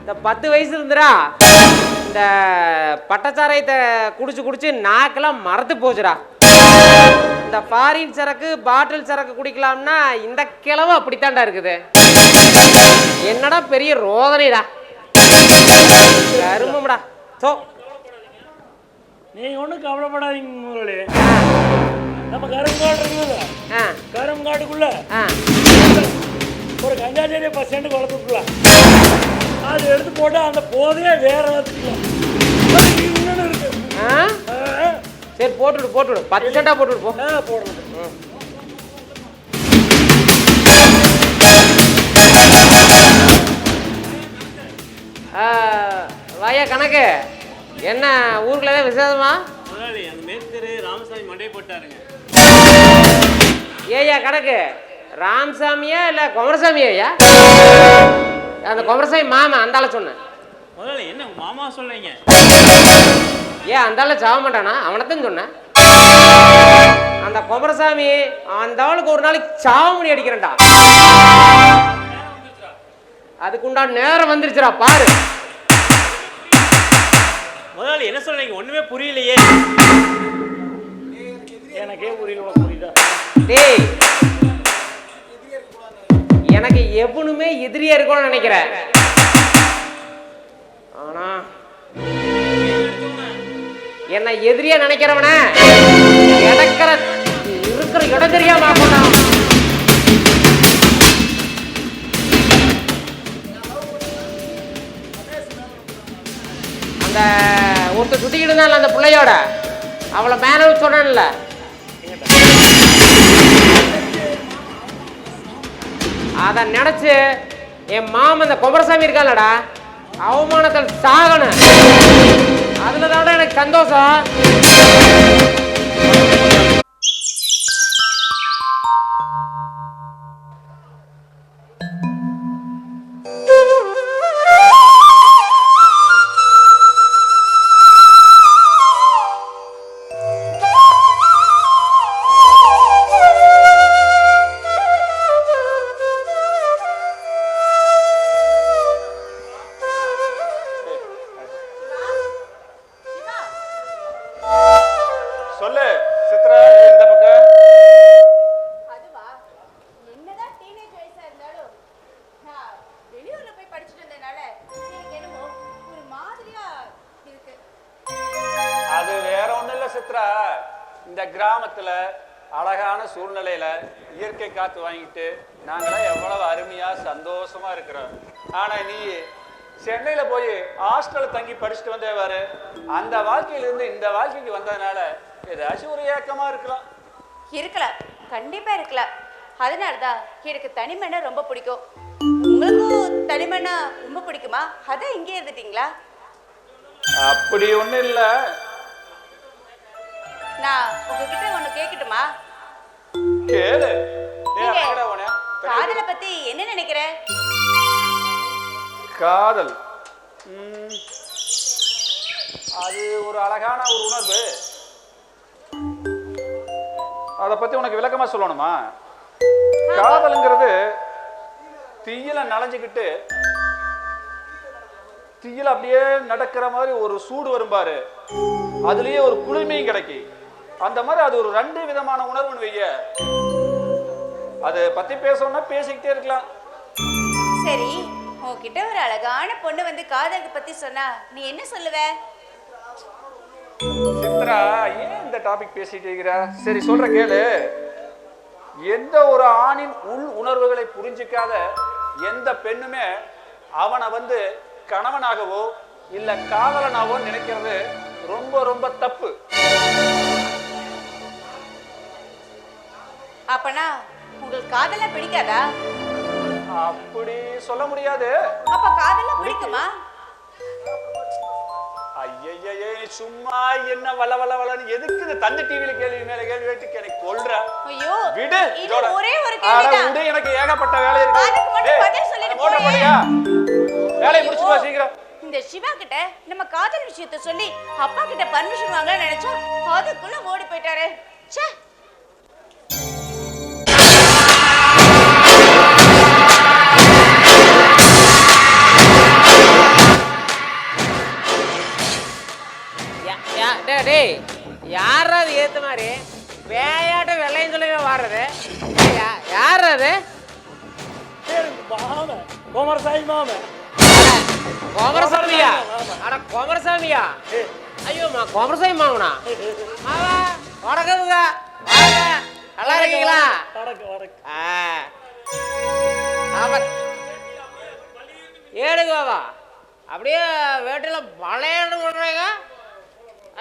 இந்த 10 வயசு இருந்துடா இந்த பட்டச்சாராயத்தை குடிச்சு குடிச்சு நாக்கெல்லாம் மறந்து போச்சுடா. இந்த ஃபாரின் சரக்கு பாட்டில் சரக்கு குடிக்கலாம்னா இந்த கிழவு அப்படித்தான்டா இருக்குது. என்னடா பெரிய ரோதனைடா, கருமம்டா. சோ நீங்க ஒன்றும் கவலைப்படாதீங்க முதலாளி. நம்ம கருங்காடு இருக்குது, கருங்காட்டுக்குள்ள ஒரு கஞ்சா செடியை 10 வளர்த்துக்கலாம். அது எடுத்து போட்டால் அந்த போதையே வேற வளர்த்துக்கலாம். இன்னொன்று இருக்கு. சரி போட்டுவிடு போட்டுவிடு, 10 சென்டா போட்டுவிடு போ. போடுறது வாயா கணக்கு, என்ன ஊருக்குள்ள ஏதாவது விசேஷமா? முதலாளி அந்த மேஸ்திரி ராமசாமி மண்டையை போட்டாருங்க. ஏய்யா கணக்கு, ராமசாமியா இல்லை குமரசாமியா? ஐயா அந்த குமரசாமி மாமா அந்த ஆளை சொன்னேன். முதலாளி என்ன மாமா சொல்றீங்க? ஏன் அந்த ஆளை சாக மாட்டானா? அவனைத்தான் சொன்னேன். அந்த குமரசாமி அந்த ஆளுக்கு ஒரு நாளைக்கு சாவமணி அடிக்கிறேன்டா. அதுக்குண்டான நேரம் வந்துருச்சுடா பாரு. முதலாளி என்ன சொல்றீங்க? ஒண்ணுமே புரியலையே. எனக்கே புரியல. புரியுதா? டேய், எனக்கு எவனுமே எதிரியா இருக்கும்னு நினைக்கிறேன். ஆனா என்ன எதிரியா நினைக்கிறவன இருக்கிற இடம் தெரியாம ஆகணும். அந்த ஒருத்தர் சுத்திக்கிட்டு இருந்தால அந்த பிள்ளையோட, அவளை மேல சொன்னேன்ல, அத நினைச்சு என் மாமன் அந்த குமரசாமி இருக்கான்லடா, அவமானத்தில் சாகணும். அதுலதான் எனக்கு சந்தோஷம். சொல்லு சித்ரா, இந்த பக்கம். அதுவா, என்னதான் டீனேஜ் வயசா இருந்தாலும் நான் வெளியூர்ல போய் படிச்சுட்டு வந்ததுனால எனக்கு என்னமோ ஒரு மாதிரியா இருக்கு. அது வேற ஒண்ணும் இல்ல சித்ரா, இந்த கிராமத்துல அழகான சூழ்நிலையில இயற்கை காத்து வாங்கிட்டு நாங்களாம் எவ்வளவு அருமையா சந்தோஷமா இருக்கிறோம். ஆனா நீ சென்னையில போய் ஹாஸ்டல்ல தங்கி படிச்சுட்டு வந்தே பாரு, அந்த வாழ்க்கையிலிருந்து இந்த வாழ்க்கைக்கு வந்ததுனால ஏதாச்சும் ஒரு ஏக்கமா இருக்கலாம். இருக்கலாம், கண்டிப்பா இருக்கலாம். அதனாலதான் எனக்கு தனிமண்ணா ரொம்ப பிடிக்கும். உங்களுக்கும் தனிமண்ணா ரொம்ப பிடிக்குமா? அதான் இங்கே இருந்துட்டீங்களா? அப்படி ஒண்ணும் இல்ல. நான் உங்ககிட்ட ஒண்ணு கேட்கட்டுமா? கேளு. நீங்க காதலை பத்தி என்ன நினைக்கிற? காதல் அது ஒரு அழகான ஒரு உணர்வு. அதை பத்தி உனக்கு விளக்கமா சொல்லணுமா? காதல்ங்கிறது தீயில நனைஞ்சுக்கிட்டு தீயில அப்படியே நடக்கிற மாதிரி ஒரு சூடு வரும் பாரு, அதுலயே ஒரு குளுமையும் கிடைக்கும். அந்த மாதிரி அது ஒரு 2 விதமான உணர்வுன்னு வைய. அதை பத்தி பேசணும்னா பேசிக்கிட்டே இருக்கலாம். சரி, உன்கிட்ட ஒரு அழகான பொண்ணு வந்து காதலை பத்தி சொன்னா நீ என்ன சொல்லுவ? சித்ரா, ஏன் இந்த டாபிக் பேசிட்டு இருக்கிற? சரி சொல்ற கேளு. எந்த ஒரு ஆணின் உள் உணர்வுகளை புரிஞ்சிக்காத எந்த பெண்ணுமே அவனை வந்து கணவனாகவோ இல்ல காதலனாகவோ நினைக்கிறது ரொம்ப ரொம்ப தப்பு. அப்பனா உங்களுக்கு காதல பிடிக்காதா? அப்படி சொல்ல முடியாது. அப்ப காதல பிடிக்குமா? ஐயையே, சும்மா என்ன வள வள வளன்னு எதுக்கு இந்த தந்தி டிவில கேள்வி மேல கேள்வி கேட்டு எனக்கு கொல்ற? ஐயோ விடு, இது ஒரே ஒரு கேள்விதான். விடு, எனக்கு ஏகப்பட்ட வேலை இருக்கு. அதுக்கு மட்டும் பதில் சொல்லிட்டு மோட்டர் போடியா? வேலைய முடிச்சு வா சீக்கிரம். இந்த சிவா கிட்ட நம்ம காதல் விஷயத்தை சொல்லி அப்பா கிட்ட பர்மிஷன் வாங்கலாம் நினைச்சா அதுக்குள்ள ஓடி போயிட்டாரு. ச்சே. ஏத்த மாதிரி வேயாட்ட வெள்ளையும் சொல்லவே வாடுறது. யார் அது? மாமன் கோமரசாமி மாமன். கோமரசாமியா? அட கோமரசாமியா? ஐயோம்மா கோமரசாமி மாமனா? மாமா வணக்கங்க. வாங்க, நல்லா இருக்கீங்களா? ஆமா ஏடுங்க பாபா. அப்படியே வேட்டையில பழையன்னு பண்றீங்க.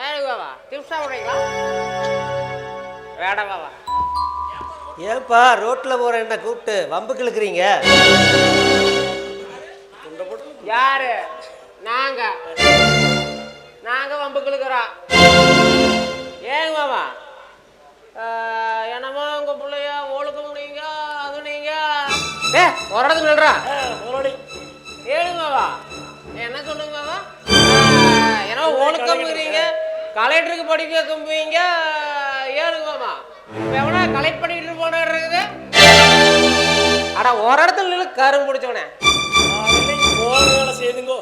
ஏடுங்க பாபா டிப்ஸா பண்றீங்களா? வேட பாபா. ஏன்பா ரோட்டில் போகிற என்ன கூப்பிட்டு வம்புக்கு இழுக்கிறீங்க? யாரு? நாங்க வம்புக்கு இழுக்கிறோம். ஏங்க மாமா என்னமோ உங்க பிள்ளைய ஒழுக்கம் நீங்க அது நீங்க ஒரு இடத்துக்கு நில்றா. ஏழுங்க மாமா என்ன சொல்லுங்க மாமா? என்னமோ ஒழுக்கம்ங்கிறீங்க, கலெக்டருக்கு படிக்க வைக்கும்பீங்க. ஏழுங்க மாமா எவனா கலெக்ட் பண்ணிட்டு போன இருக்குது. அட ஒரு இடத்துல நின்று கரும்பு பிடிச்சவனே செய்துங்கோ.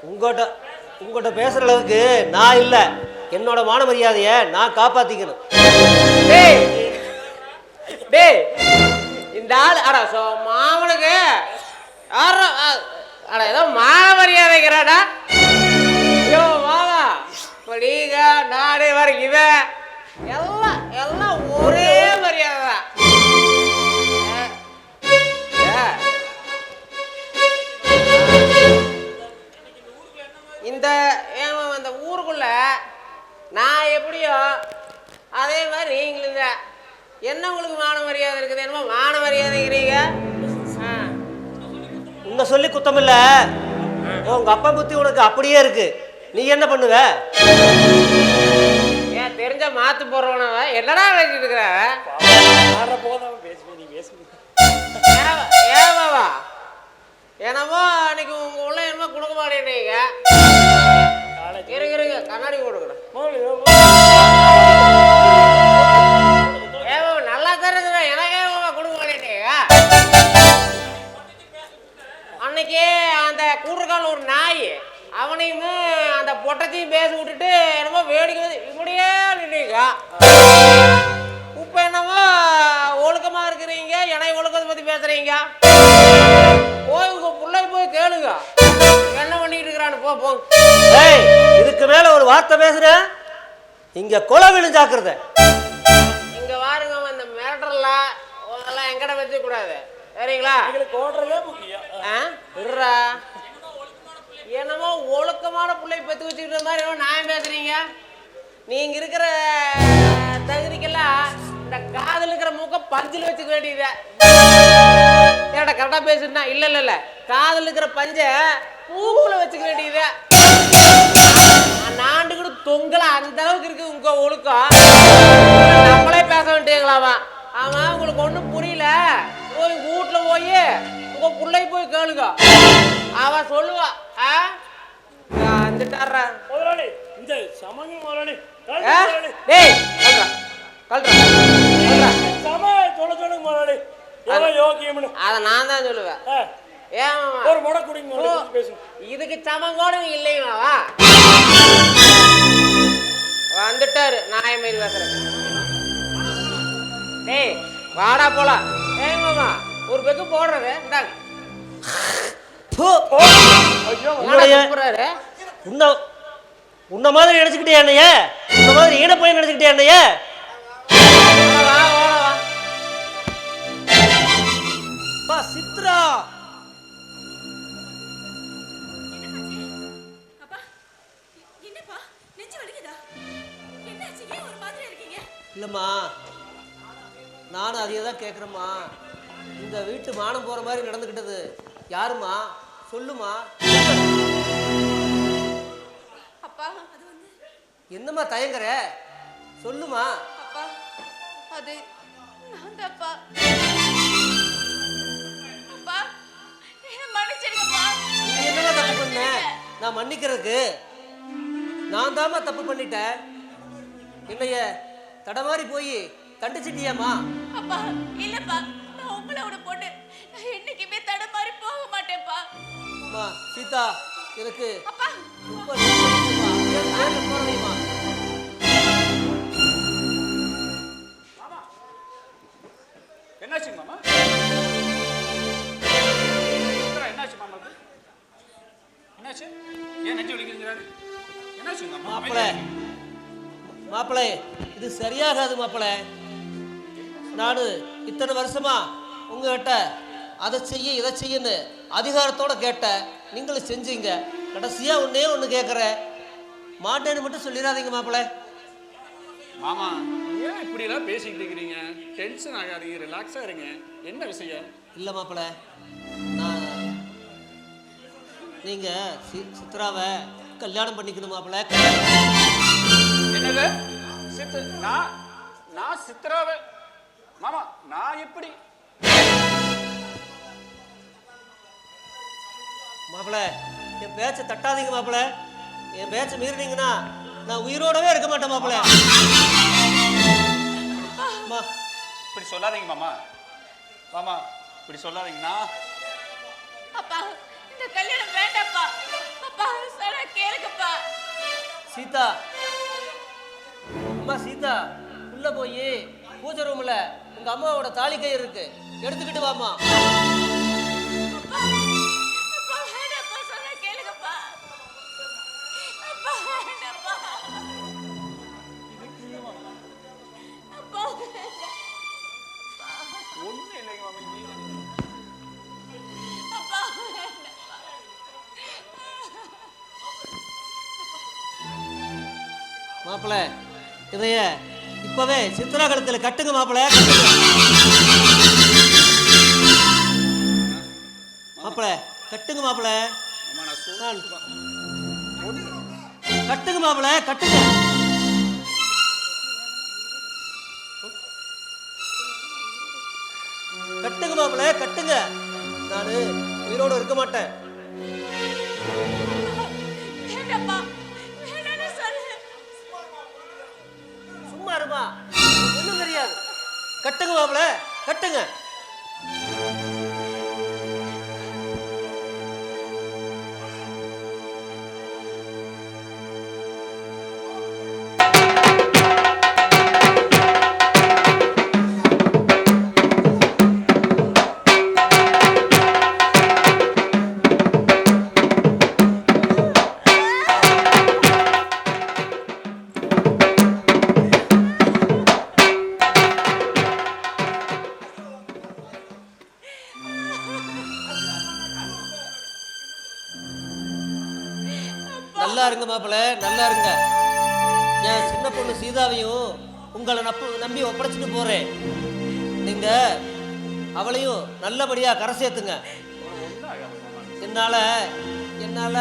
உங்கள்கிட்ட பேசுற அளவுக்கு நான் இல்லை. என்னோட மான மரியாதையை நான் காப்பாத்திக்கணும். இந்த ஆள் அட மாமனுக்கு அட ஏதோ மான மரியாதைங்கிறாடா. ஐயோ மாமா இப்போ நீங்க நானே வரைக்கும் இவன் எல்லாம் ஒரே மரியாதை தான். இந்த ஊருக்குள்ள நான் எப்படியோ அதே மாதிரி நீங்களுங்க. என்ன உங்களுக்கு மான மரியாதை இருக்குது? என்னமோ மான மரியாதைங்கிறீங்க. உன்னை சொல்லி குத்தமில்ல, உங்க அப்பா புத்தி உனக்கு அப்படியே இருக்கு. நீ என்ன பண்ணுவ? ஏன் தெரிஞ்ச மாத்து போடுறவனவ என்னடா வச்சுட்டு இருக்கிற? ஏவாவா என்னமோ அன்னைக்கு உங்க உள்ள என்னமோ கொடுக்க மாட்டேன்றீங்க. இருங்க கண்ணாடி கொடுக்குறேன். ஏவா நல்லா தருதுண்ணா, எனக்கே கொடுக்க மாட்டேன்றீங்க. அன்னைக்கு அந்த கூடுறக்கால ஒரு நாய் அவனையுமே அந்த பொட்டத்தையும் பேச விட்டுட்டு என்னமோ வேடிக்கை இப்படியே நின்றீங்க. இப்ப என்னமோ ஒழுக்கமா இருக்கிறீங்க, என்னை ஒழுக்கத்தை பத்தி பேசுறீங்க. போய் உங்க பிள்ளை போய் கேளுங்க என்ன பண்ணிட்டு இருக்கிறான்னு. போ இதுக்கு மேல ஒரு வார்த்தை பேசுறேன் இங்க கொலை விழுஞ்சாக்குறத. இங்க வாருங்க, இந்த மிரட்டலாம் அதெல்லாம் எங்கட வச்சு கூடாது சரிங்களா? என்னமோ ஒழுக்கமான பிள்ளை பெற்று வச்சுக்கிற மாதிரி என்னமோ நியாயம் பேசுறீங்க. நீங்க இருக்கிற தகுதிக்கெல்லாம் இந்த காதல் இருக்கிற மூக்க பஞ்சில் வச்சுக்க வேண்டியது. ஏடா கரெக்டா பேசுனா? இல்ல காதல் இருக்கிற பஞ்ச பூக்குள்ள வச்சுக்க வேண்டியது. நாண்டுகிட்டு தொங்கல அந்த அளவுக்கு இருக்கு உங்க ஒழுக்கம். நம்மளே பேச வேண்டியங்களாமா. ஆமா உங்களுக்கு ஒண்ணும் புரியல. போய் வீட்டுல போய் உங்க பிள்ளை போய் கேளுங்க, அவ சொல்லுவா. இந்த சமங்க முதலாளி அத நான் தான் சொல்லுவேன். இதுக்கு சமங்கோடு இல்லைங்களா? வந்துட்டாரு நாயமாரி பேசுறேன். டேய் வாடா போலாம். ஏங்கம்மா ஒரு பெக்கு போடுறது இந்தாங்க. உன்ன மாதிரி நினைச்சுக்கிட்டே என்னைய, உன்ன மாதிரி ஈன போய் நினைச்சுக்கிட்டே என்னைய. சித்ரா இல்லம்மா, நானும் அதையே தான் கேட்குறேம்மா. இந்த வீட்டு மானம் போற மாதிரி நடந்துக்கிட்டது யாருமா? சொல்லுமா. அப்பா அது வந்து என்னம்மா தயங்குற? சொல்லுமா. அப்பா அது நான் தான்ப்பா. அப்பா என்ன மன்னிச்சிடுங்கப்பா. நீ என்னமா தப்பு பண்ண? நான் மன்னிக்கிறதுக்கு நான் தாமா தப்பு பண்ணிட்டேன். என்னைய தடமாறி போய் கண்டிச்சிட்டியாமா? அப்பா இல்லப்பா, நான் உங்களோட பொண்ணு, நான் என்னைக்குமே தடமாறி போக மாட்டேன்ப்பா. அம்மா சீதா, எனக்கு அப்பா ரொம்ப போறதையுமா பேசுங்க மாப்பிள மாப்பிளை இது சரியாகாது மாப்பிள. நான் இத்தனை வருஷமா உங்ககிட்ட அதை செய்ய இதை செய்யன்னு அதிகாரத்தோட கேட்ட, நீங்களும் செஞ்சீங்க. கடைசியா ஒன்னே ஒன்று கேட்குறேன், மாட்டேன்னு மட்டும் சொல்லிடாதீங்க மாப்பிள. மாமா ஏன் இப்படி எல்லாம் பேசிக்கிட்டு இருக்கிறீங்க? டென்ஷன் ஆகாதீங்க, ரிலாக்ஸா இருங்க. என்ன விஷயம்? இல்ல மாப்பிள, நான் நீங்க சித்ராவை கல்யாணம் பண்ணிக்கணும் மாப்பிள. என்னது நான் சித்ராவை? மாமா நான் எப்படி? மாப்பிள என் பேச்சை தட்டாதீங்க மாப்பிள. என் பேச்சை மீறினீங்கன்னா நான் உயிரோடவே இருக்க மாட்டேன் மாப்பிள. இப்படி சொல்லாதீங்க மாமா. மாமா இப்படி சொல்லாதீங்கண்ணா. அப்பா இந்த கல்யாணம் வேண்டாப்பா. அப்பா சொல்ல கேளுங்கப்பா. சீதா, அம்மா சீதா, உள்ள போய் பூஜை ரூம்ல உங்க அம்மாவோட தாலி கயிறு இருக்கு, எடுத்துக்கிட்டு வாமா. மாப்பிள இதைய இப்பவே சித்ரா கழுத்துல கட்டுங்க மாப்பிள. மாப்பிள கட்டுங்க மாப்பிள. கட்டுங்க மாப்பிள, கட்டுங்க. கட்டுங்க மாப்பிள, கட்டுங்க. நானு உயிரோடு இருக்க மாட்டேன். சும்மா இருமா, ஒண்ணும் தெரியாது. கட்டுங்க மாப்பிள, கட்டுங்க. நல்லா இருங்க மாப்பிள, நல்லா இருங்க. என் சின்ன பொண்ணு சீதாவையும் உங்களை நம்பி ஒப்படைச்சிட்டு போறேன். நீங்க அவளையும் நல்லபடியா கரை சேர்த்துங்க. என்னால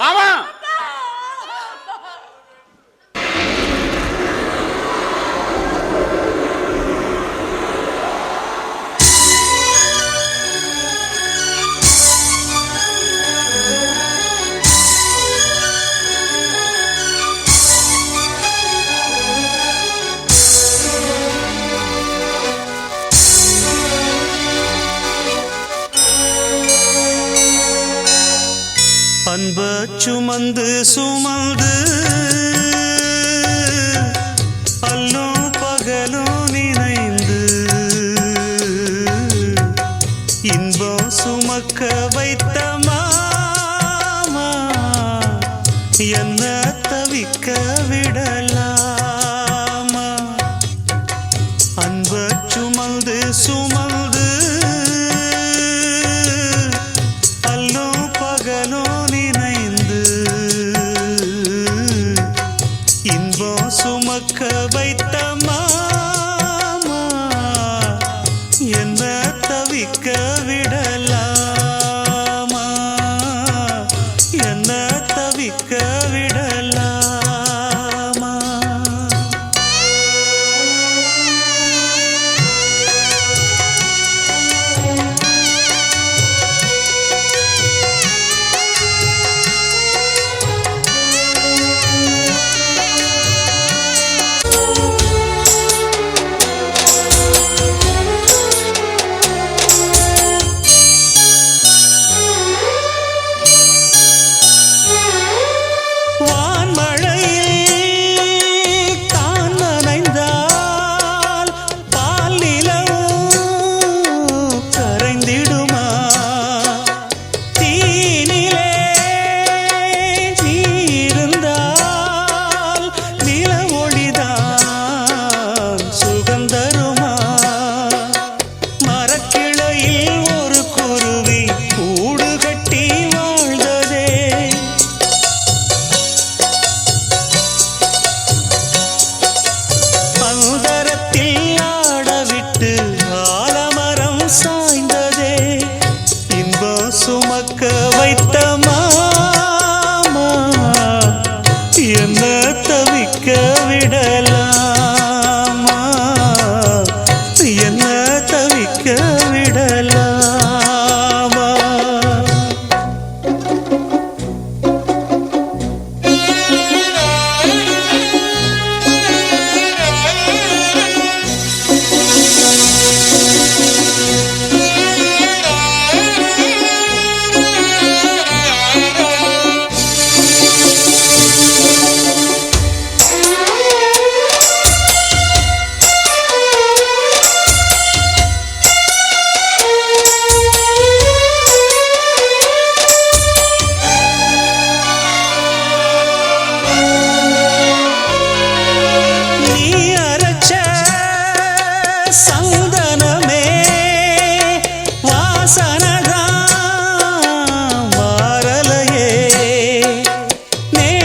மாமா அன்ப சுமந்து சுமந்து அல்லும் பகலும் நினைந்து இன்பம் சுமக்க வைத்த மாமா என்ன தவிக்க விடலாமா? அன்ப சுமந்து சுமந்து அல்லும் பகலும் இன்பம் சுமக்க வைத்த மாமா என்ன தவிக்க விடலாமா? என்ன தவிக்க விடலாமா?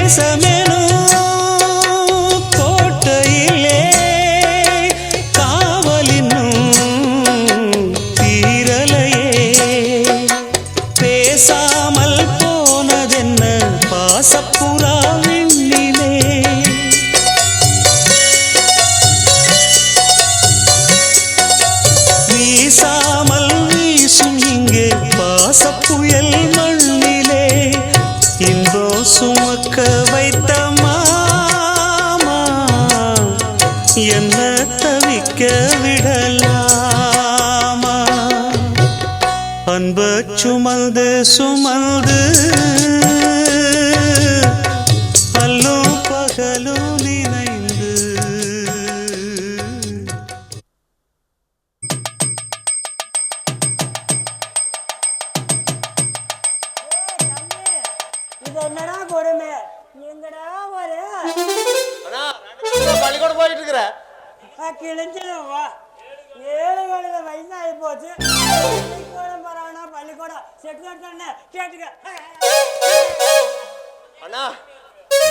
நேசமெனும் கோட்டையிலே காவலினும் தீரலையே பேசாமல் போனதென்ன பாசப்புறா விண்ணிலே வீசாமல் வீசும் இங்கே பாசப்புயல் மண்ணிலே இன்போ சுமக்க வைத்த மாமா என்ன தவிக்க விடலாமா அன்ப சுமந்து சுமந்து அல்லும் பகலும் நினைந்து இது என்னடா கொடுமை எங்கடா ஒரு அண்ணா பள்ளிக்கூடம் போயிட்டு இருக்கிற கிழிஞ்சிடும் வா 7 வயசாகி போச்சு பள்ளிக்கூடம் போறானா பள்ளிக்கூடம் செட்டு கட்டணே கேட்டுக்க அண்ணா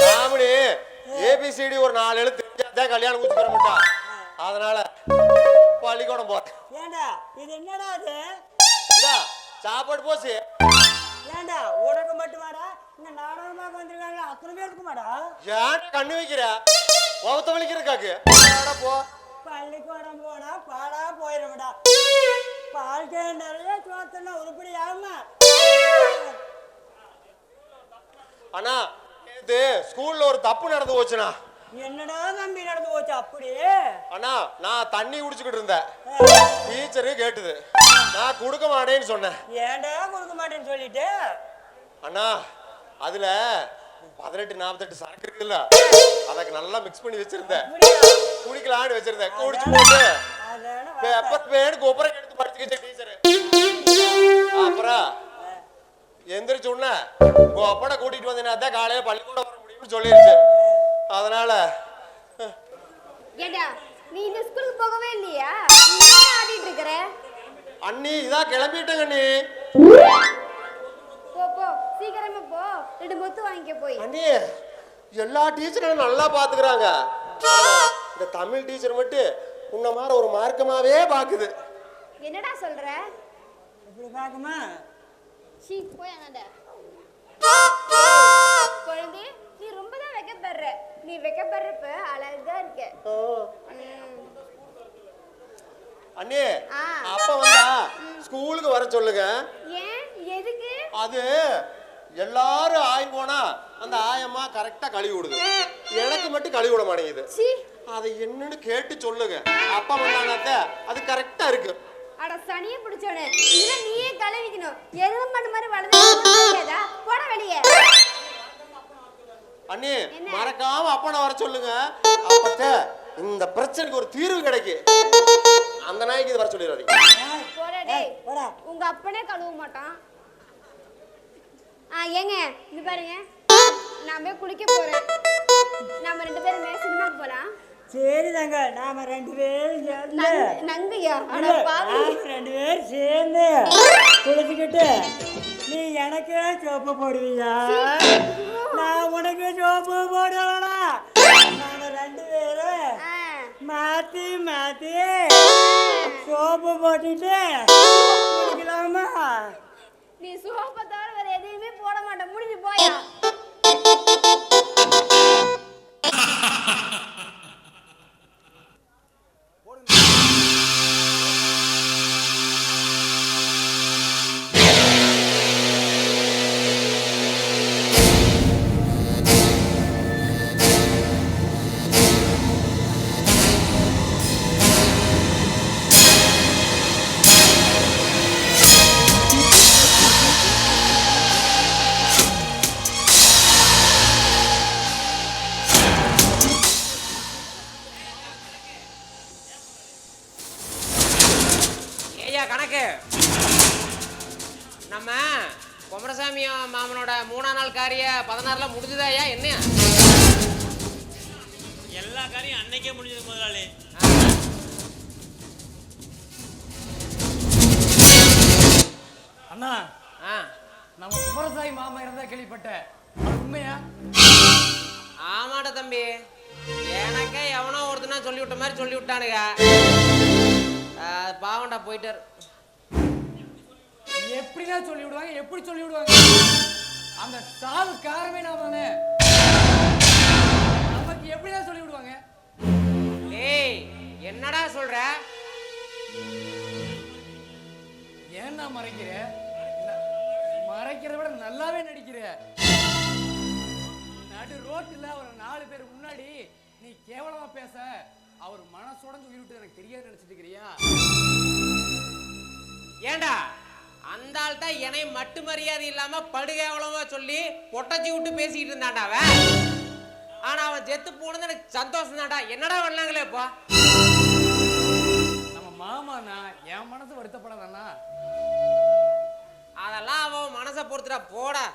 ராமணி ஏபிசிடி ஒரு 4 எழுத்து தெரிஞ்சாதான் கல்யாணம் ஊத்தி பெற மாட்டான் அதனால பள்ளிக்கூடம் போறேன் ஏண்டா இது என்னடா அது இதா சாப்பாடு போச்சு ஏண்டா உனக்கு மட்டுமாடா இங்க நாடகமாக வந்திருக்காங்க அத்தனை பேருக்கு மாடா ஏன் கண்ணு வைக்கிற கோபத்தை வலிக்கிறக்காக்கு போ பள்ளிக்கூடம் போனா பாடா போயிடும்டா வாழ்க்கை நிறைய சோத்தன உருப்படி ஆகுமா அண்ணா நேத்து ஸ்கூல்ல ஒரு தப்பு நடந்து போச்சுண்ணா என்னடா தம்பி நடந்து போச்சு அப்படியே அண்ணா நான் தண்ணி குடிச்சுக்கிட்டு இருந்தேன் டீச்சரு கேட்டுது நான் கொடுக்க மாட்டேன்னு சொன்னேன் ஏன்டா கொடுக்க மாட்டேன்னு சொல்லிட்டு அண்ணா அதுல 18-48 சரக்கு இருக்குல்ல அதுக்கு நல்லா மிக்ஸ் பண்ணி வச்சிருந்தேன் குடிக்கலான்னு வச்சிருந்தேன் குடிச்சு போட்டு பேப்பர் பேன் கோப்பரை எடுத்து படிச்சுக்கிச்சு டீச்சரு அப்புறம் எந்திரிச்சு உடனே கோப்பனை கூட்டிட்டு வந்தேன்னா காலையில பள்ளிக்கூடம் வர முடியும்னு சொல்லிருச்சு அதனால ஏண்டா நீ இந்த ஸ்கூலுக்கு போகவே இல்லையா நீ ஆடிட்டு இருக்கற அண்ணி இதான் கிளம்பிட்டேங்க அண்ணி போ போ சீக்கிரமா போ 2 மொத்து வாங்கிக்க போய் அண்ணி எல்லா டீச்சரும் நல்லா பாத்துக்கறாங்க இந்த தமிழ் டீச்சர் மட்டும் உன்ன மாதிரி ஒரு மார்க்கமாவே பாக்குது என்னடா சொல்ற இப்படி பாக்குமா சீ போய் அங்கடா குழந்தை நீ ரொம்ப தான் வெக்கப்படுற நீ வெக்கப்படுறப்ப அழகா இருக்க அண்ணே அப்ப வந்தா ஸ்கூலுக்கு வர சொல்லுங்க ஏன் எதுக்கு அது எல்லாரும் ஆய் போனா அந்த ஆயம்மா கரெக்டா கழுவி விடுது எனக்கு மட்டும் கழுவி விட மாட்டேங்குது அதை என்னன்னு கேட்டு சொல்லுங்க அப்பா வந்தானாத்த அது கரெக்டா இருக்கு அட சனிய பிடிச்சவனே இதுல நீயே கழுவிக்கணும் எருவ மாட்டு மாதிரி வளர்ந்தா போட வெளியே அண்ணே மறக்காம அப்பனை வர சொல்லுங்க அப்பத்த இந்த பிரச்சனைக்கு ஒரு தீர்வு கிடைக்கும் அந்த நாய்க்கு இது வர சொல்லிடாதீங்க போடா டேய் உங்க அப்பனே கழுவ மாட்டான் ஏங்க இது பாருங்க நான் போய் குளிக்க போறேன் நாம 2 பேரும் சினிமாக்கு போலாம் சரி தங்க நாம 2 பேரும் சேர்ந்து நங்கையா அட பாவி 2 பேரும் சேர்ந்து குளிச்சுக்கிட்டு நீ எனக்கு சோப்பு போடுவியா நான் உனக்கு சோப்பு போடுவேனா நாம 2 பேரும் மாத்தி மாத்தி சோப்பு போட்டுட்டு குளிக்கலாமா நீ சோப்பை தவிர வேற எதையுமே போட மாட்டேன் முடிஞ்சு போயா கணக்கு நம்ம குமரசாமி மாமனோட 3ஆம் நாள் காரிய 16ல முடிஞ்சுதாயா என்ன எல்லா காரியம் அன்னைக்கே முடிஞ்சது முதலாளி அண்ணா நம்ம குமரசாமி மாமா இருந்தா கேள்விப்பட்டேன் உண்மையா தம்பி, எனக்கே எவனோ ஒருத்தனா சொல்லி விட்ட மாதிரி சொல்லி விட்டானுங்க. பாவண்டா போயிட்டார். எப்படின்னா சொல்லி விடுவாங்க, எப்படி சொல்லி விடுவாங்க? அந்த சாவு காரமே நான் தானே, நமக்கு எப்படிதான் சொல்லி விடுவாங்க? ஏய், என்னடா சொல்ற? ஏன்னா மறைக்கிற? மறைக்கிறத விட நல்லாவே நடிக்கிற. நடு ரோட்டில் ஒரு 4 பேர் முன்னாடி நீ கேவலமா பேச அவர் மனசோடஞ்சு உயிரிட்டு எனக்கு தெரியாது நினைச்சிட்டு இருக்கிறியா? ஏண்டா அந்த ஆள் தான் என்னை மட்டு மரியாதை இல்லாம படுகேவலமா சொல்லி பொட்டச்சி விட்டு பேசிக்கிட்டு இருந்தான்டா அவன். ஆனா அவன் செத்து போனது எனக்கு சந்தோஷம் தான்டா. என்னடா பண்ணாங்களே இப்போ? நம்ம மாமாண்ணா என் மனசு வருத்தப்படாதாண்ணா? அதெல்லாம் அவன் மனசை பொறுத்துடா போடா.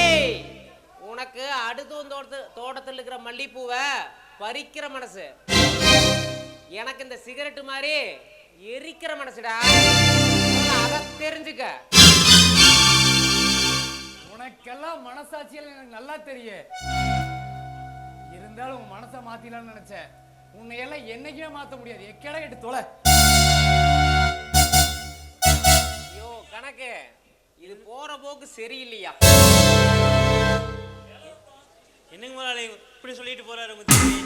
ஏய், உனக்கு அடுத்த தோட்டத்தில் இருக்கிற மல்லிப்பூவை பறிக்கிற மனசு, எனக்கு இந்த சிகரெட்டு மாதிரி எரிக்கிற மனசுடா. அதை தெரிஞ்சுக்க. உனக்கெல்லாம் மனசாட்சியில் எனக்கு நல்லா தெரியும். இருந்தாலும் உன் மனசை மாத்திடலாம்னு நினைச்சேன். உன்னை எல்லாம் என்னைக்குமே மாத்த முடியாது. எக்கேட கேட்டு தொலை. ஐயோ கணக்கு, இது போற போக்கு சரியில்லையா? என்னங்க முதலாளி இப்படி சொல்லிட்டு போறாரு உங்க தம்பி?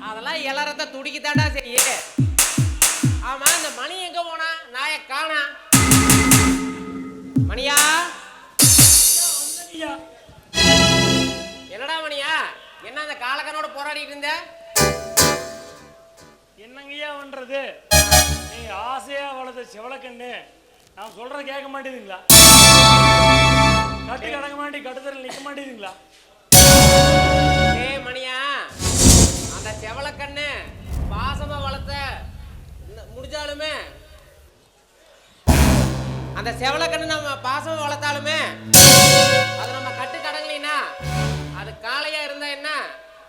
அதெல்லாம் எல்லாரத்த துடிக்குதாண்டா சரி. ஆமா, இந்த மணி எங்க போனா? நாய காணா. மணியா, என்னடா மணியா, என்ன அந்த காலக்கனோட போராடிட்டு இருந்த? என்னங்கய்யா பண்றது? நீங்க ஆசையா வளர்த்த செவலக்கண்ணு நான் சொல்றத கேட்க மாட்டேங்குதுங்களா? கட்டு கடக்க மாட்டேன், கட்டுத்தரில் நிக்க மாட்டேங்குதுங்களா? ஏய் மணியா, அந்த செவலக்கண்ணு பாசமா வளர்த்த முடிஞ்சாலுமே, அந்த செவலக்கண்ணு நம்ம பாசமா வளர்த்தாலுமே அது நம்ம கட்டு கடங்கலினா அது காளையா இருந்தா என்ன,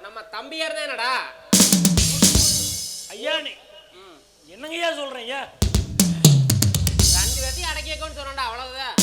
நம்ம தம்பியா இருந்தா என்னடா? ஐயா நீ என்னங்கய்யா சொல்றீங்க? 2 பேத்தையும் அடக்கியக்கோன்னு சொன்னா அவ்வளவுதான்.